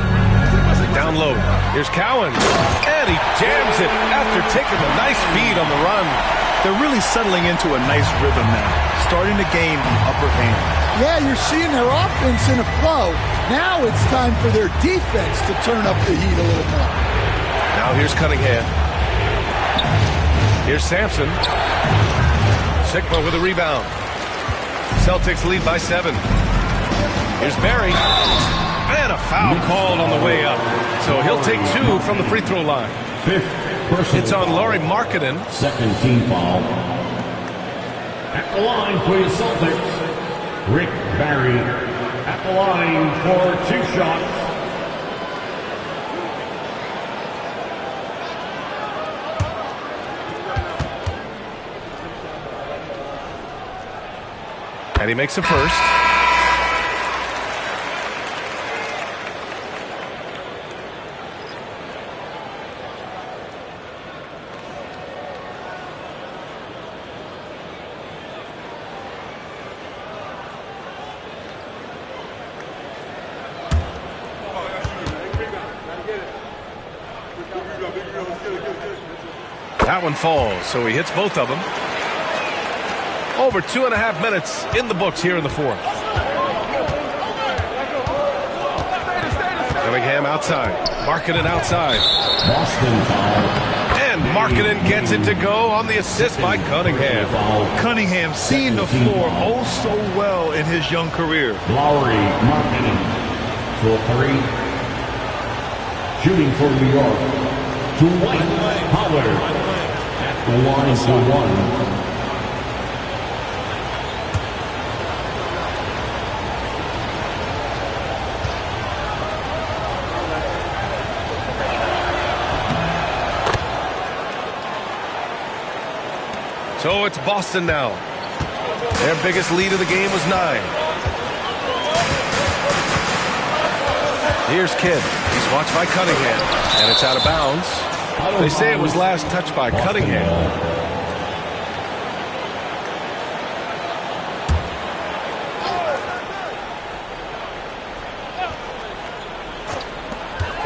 Down low. Here's Cowens. And he jams it after taking a nice feed on the run. They're really settling into a nice rhythm now, starting to gain the upper hand. Yeah, you're seeing their offense in a flow. Now it's time for their defense to turn up the heat a little more. Now here's Cunningham. Here's Sampson. Sigma with a rebound. Celtics lead by 7. Here's Barry. And a foul called on the way up. So he'll take 2 from the free throw line. 5th It's on Lauri Markkanen. 2nd team foul. At the line for the Celtics, Rick Barry. At the line for 2 shots. And he makes a first. That one falls, so he hits both of them. Over 2.5 minutes in the books here in the fourth. Cunningham outside. Markkanen outside. Boston foul. And Markkanen gets it to go on the assist by Cunningham. Cunningham seeing the floor oh so well in his young career. Lauri Markkanen for 3. Shooting for New York. Dwight Howard at the line for 1. So it's Boston now. Their biggest lead of the game was 9. Here's Kidd. He's watched by Cunningham. And it's out of bounds. They say it was last touched by Cunningham.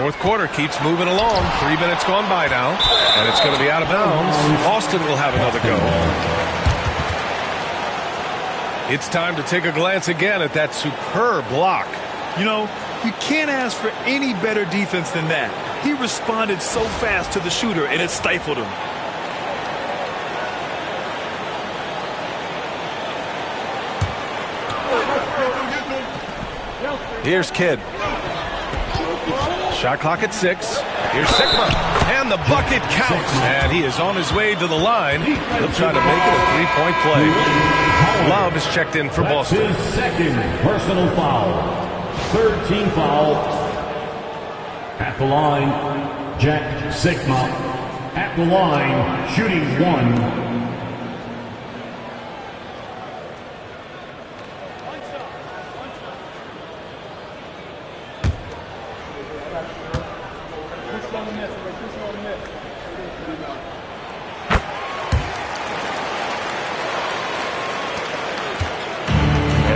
Fourth quarter keeps moving along. 3 minutes gone by now, and it's going to be out of bounds. Boston will have another go. It's time to take a glance again at that superb block. You know, you can't ask for any better defense than that. He responded so fast to the shooter, and it stifled him. Here's Cade. Shot clock at 6. Here's Sigma. And the bucket counts. And he is on his way to the line. He'll try to make it a three-point play. Love is checked in for Boston. His second personal foul. Third team foul. At the line, Jack Sigma. At the line, shooting 1.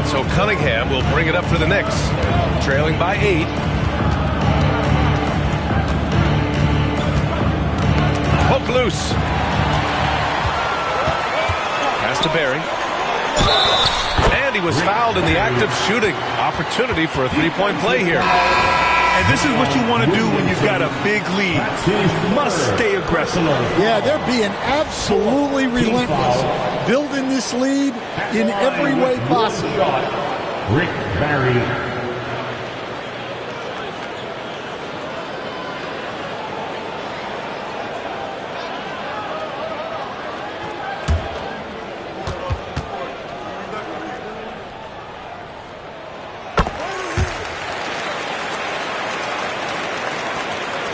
So Cunningham will bring it up for the Knicks, trailing by 8. Poke loose. Pass to Barry. And he was fouled in the act of shooting. Opportunity for a three-point play here. And this is what you want to do when you've got a big lead. You must stay aggressive. Yeah, they're being absolutely relentless, building this lead in every way possible. Rick Barry.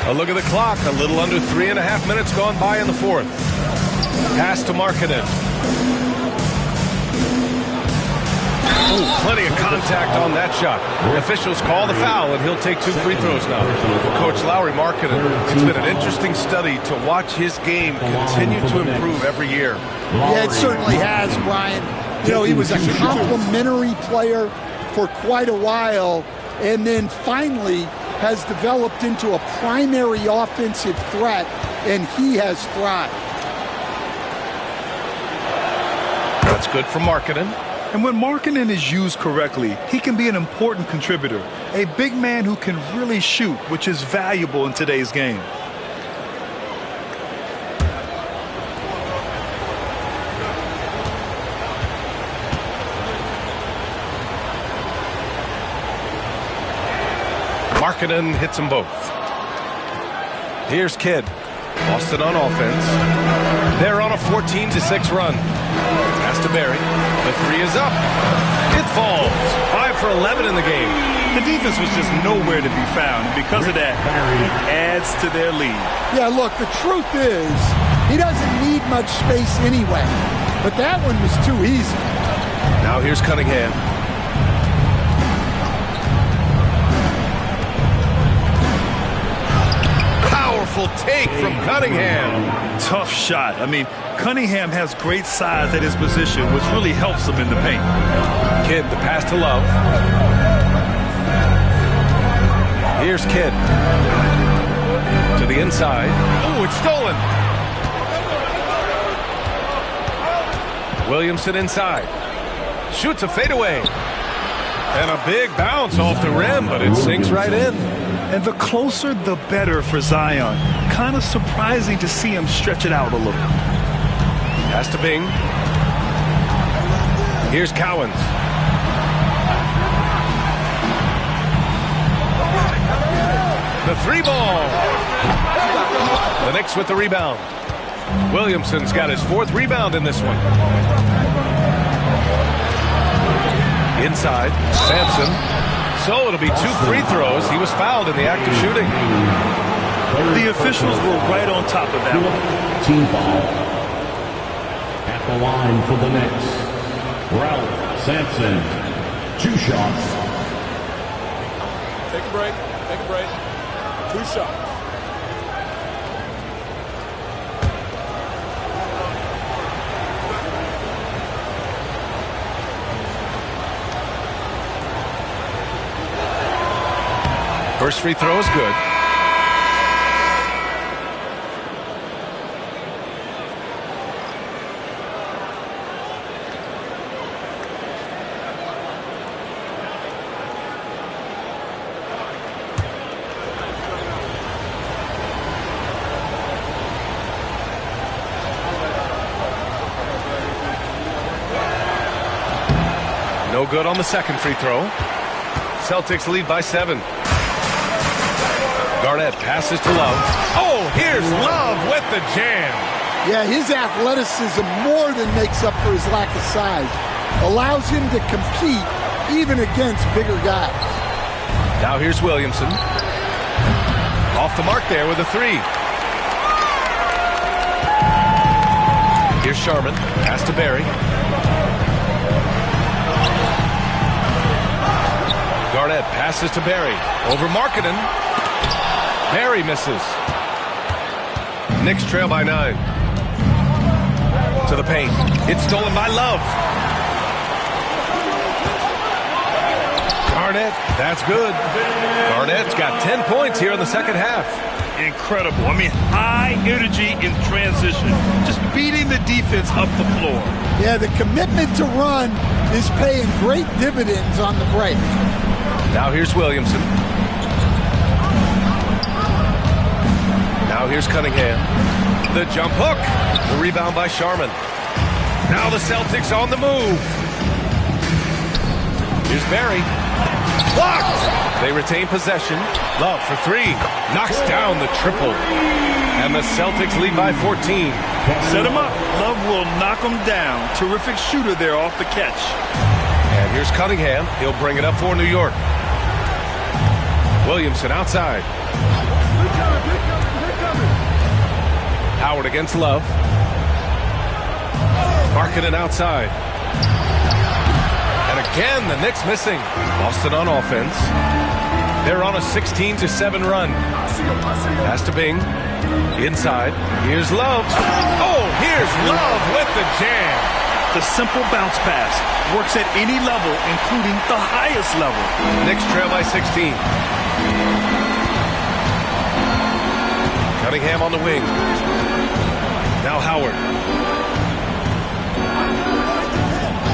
A look at the clock. A little under 3.5 minutes gone by in the fourth. Pass to Markkanen. Ooh, plenty of contact on that shot. Officials call the foul, and he'll take 2 free throws now. Coach Lowry Markkanen, it's been an interesting study to watch his game continue to improve every year. Yeah, it certainly has, Brian. You know, he was a complimentary player for quite a while, and then finally has developed into a primary offensive threat, and he has thrived. That's good for Markkanen. And when Markkanen is used correctly, he can be an important contributor. A big man who can really shoot, which is valuable in today's game. Markkanen hits them both. Here's Cade. Boston on offense. They're on a 14-6 run. Pass to Barry. The three is up. It falls. 5 for 11 in the game. The defense was just nowhere to be found. And because of that, it adds to their lead. Yeah, look, the truth is, he doesn't need much space anyway. But that one was too easy. Now here's Cunningham. Powerful take from Cunningham. Tough shot. I mean, Cunningham has great size at his position, which really helps him in the paint. Cade, the pass to Love. Here's Cade. To the inside. Oh, it's stolen. Williamson inside. Shoots a fadeaway. And a big bounce off the rim, but it sinks right in. And the closer, the better for Zion. Kind of surprising to see him stretch it out a little. Pass to Bing. Here's Cowens. The three ball. The Knicks with the rebound. Williamson's got his 4th rebound in this one. Inside, Sampson. So it'll be 2 free throws. He was fouled in the act of shooting. The officials were right on top of that one. Team foul. At the line for the Knicks, Ralph Sampson. 2 shots. Take a break. Take a break. 2 shots. First free throw is good. No good on the second free throw. Celtics lead by 7. Garnett passes to Love. Oh, here's Love with the jam. Yeah, his athleticism more than makes up for his lack of size. Allows him to compete even against bigger guys. Now here's Williamson. Off the mark there with a 3. Here's Sharman. Pass to Barry. Garnett passes to Barry. Over Markkanen. Barry misses. Knicks trail by 9. To the paint. It's stolen by Love. Garnett, that's good. Garnett's got 10 points here in the second half. Incredible. I mean, high energy in transition. Just beating the defense up the floor. Yeah, the commitment to run is paying great dividends on the break. Now here's Williamson. Now here's Cunningham. The jump hook. The rebound by Sharman. Now the Celtics on the move. Here's Barry. Blocked. They retain possession. Love for 3. Knocks down the triple. And the Celtics lead by 14. Set him up. Love will knock him down. Terrific shooter there off the catch. And here's Cunningham. He'll bring it up for New York. Williamson outside. Howard against Love. Markkanen outside. And again, the Knicks missing. Boston on offense. They're on a 16-7 run. Pass to Bing. Inside. Here's Love. Oh, here's Love with the jam. The simple bounce pass works at any level, including the highest level. Knicks trail by 16. Cunningham on the wing. Now Howard.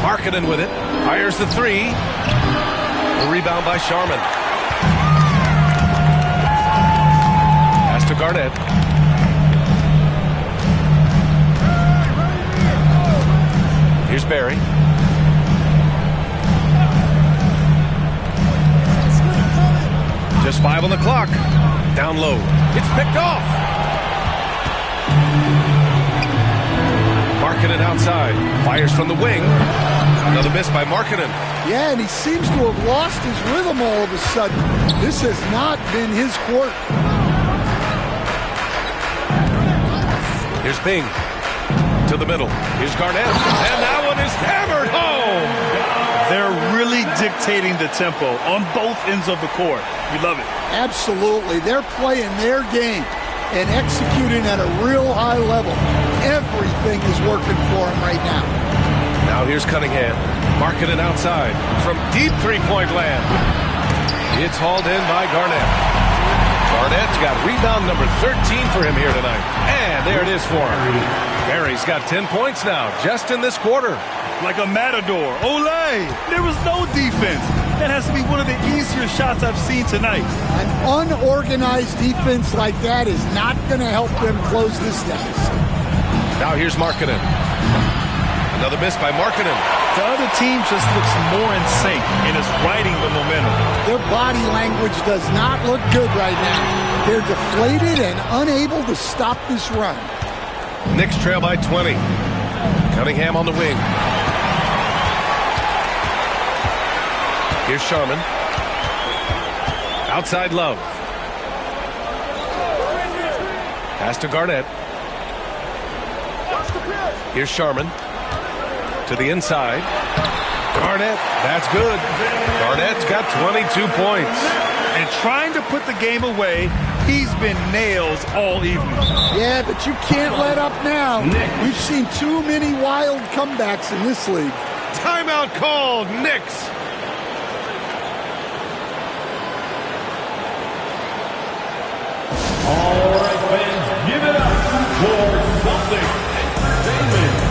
Markkanen with it. Fires the 3. The rebound by Sharman. Pass to Garnett. Here's Barry. Just 5 on the clock. Down low. It's picked off. Markkanen outside. Fires from the wing. Another miss by Markkanen. Yeah, and he seems to have lost his rhythm all of a sudden. This has not been his court. Here's Bing. To the middle. Here's Garnett. And that one is hammered home. They're really dictating the tempo on both ends of the court. We love it. Absolutely. They're playing their game and executing at a real high level. Everything is working for them right now. Now here's Cunningham. Markkanen outside from deep three-point land. It's hauled in by Garnett. Garnett's got rebound number 13 for him here tonight. And there it is for him. Barry's got 10 points now just in this quarter. Like a matador. Olay! There was no defense. That has to be one of the easier shots I've seen tonight. An unorganized defense like that is not going to help them close this deficit. Now here's Markkanen. Another miss by Markkanen. The other team just looks more in sync and is riding the momentum. Their body language does not look good right now. They're deflated and unable to stop this run. Knicks trail by 20. Cunningham on the wing. Here's Sharman. Outside Love. Pass to Garnett. Here's Sharman. To the inside. Garnett, that's good. Garnett's got 22 points. And trying to put the game away, he's been nails all evening. Yeah, but you can't let up now. We've seen too many wild comebacks in this league. Timeout called, Knicks. All right, fans, give it up for Celtics Entertainment.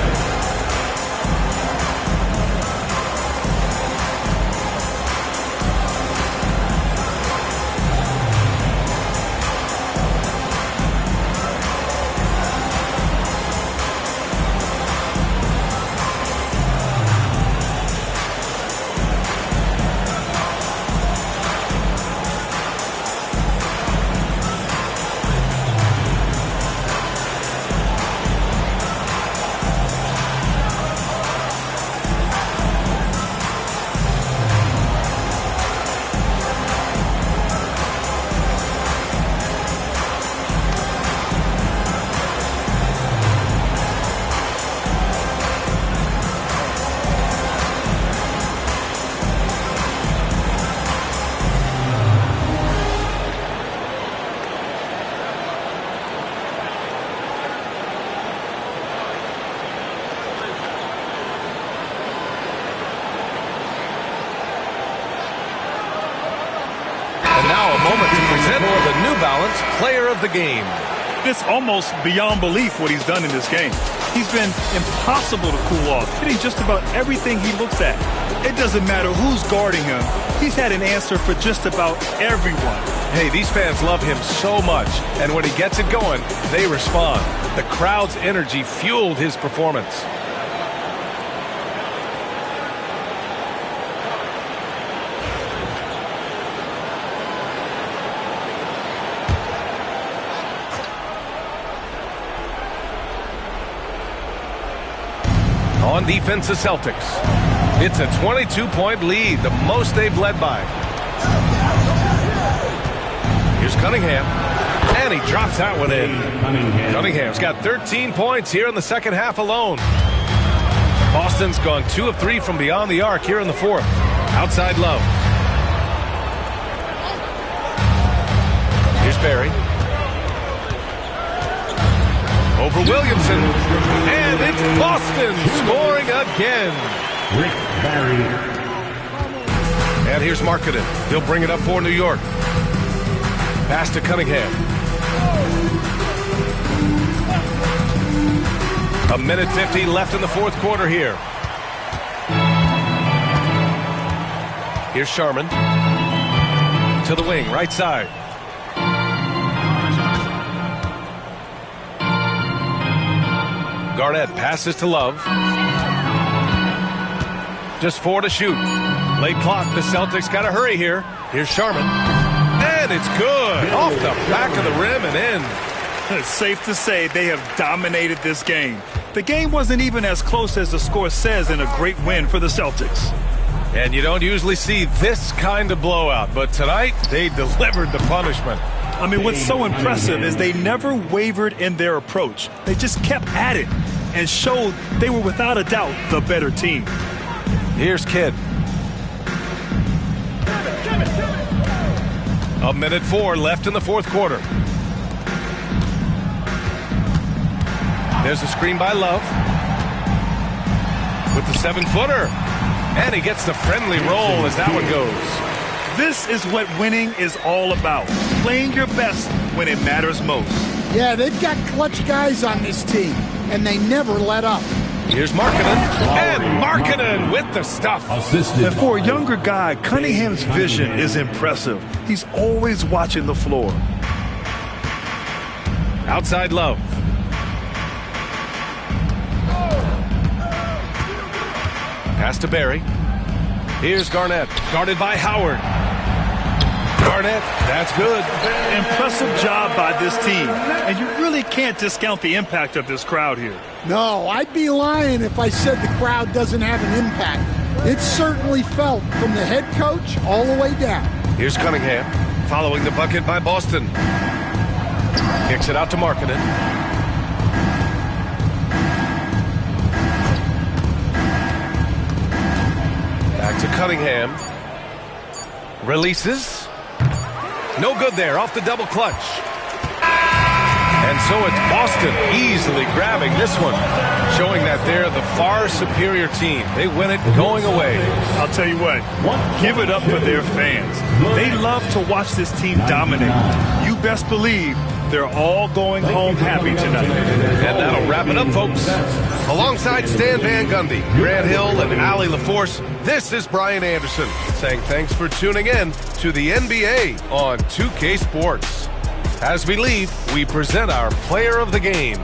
balance player of the game. It's almost beyond belief what he's done in this game. He's been impossible to cool off, hitting just about everything he looks at. It doesn't matter who's guarding him. He's had an answer for just about everyone. Hey, these fans love him so much, and when he gets it going, they respond. The crowd's energy fueled his performance. On defense, the Celtics. It's a 22-point lead, the most they've led by. Here's Cunningham, and he drops that one in. Cunningham's got 13 points here in the second half alone. Boston's gone 2 of 3 from beyond the arc here in the fourth. Outside Love. Here's Barry. Over Williamson, and it's Boston scoring again. Rick Barry. And here's Markkanen. He'll bring it up for New York. Pass to Cunningham. A minute 50 left in the fourth quarter here. Here's Sharman. To the wing, right side. Garnett passes to Love. Just 4 to shoot. Late clock. The Celtics got to hurry here. Here's Sharman. And it's good. Off the back of the rim and in. It's safe to say they have dominated this game. The game wasn't even as close as the score says in a great win for the Celtics. And you don't usually see this kind of blowout, but tonight they delivered the punishment. I mean, what's so impressive is they never wavered in their approach. They just kept at it and showed they were without a doubt the better team. Here's Cade. A minute 4 left in the fourth quarter. There's a screen by Love. With the 7-footer. And he gets the friendly roll as that one goes. This is what winning is all about. Playing your best when it matters most. Yeah, they've got clutch guys on this team, and they never let up. Here's Markkanen. And Markkanen with the stuff. And for a younger guy, Cunningham's vision is impressive. He's always watching the floor. Outside Love. Pass to Barry. Here's Garnett. Guarded by Howard. Garnett, that's good. Impressive job by this team. And you really can't discount the impact of this crowd here. No, I'd be lying if I said the crowd doesn't have an impact. It's certainly felt from the head coach all the way down. Here's Cunningham, following the bucket by Boston. Kicks it out to Markkanen. Back to Cunningham. Releases. No good there, off the double clutch. And so it's Boston easily grabbing this one, showing that they're the far superior team. They win it going away. I'll tell you what, give it up for their fans. They love to watch this team dominate. You best believe they're all going home happy tonight. And that'll wrap it up, folks. Alongside Stan Van Gundy, Grant Hill, and Allie LaForce, this is Brian Anderson saying thanks for tuning in to the NBA on 2K Sports. As we leave, we present our player of the game.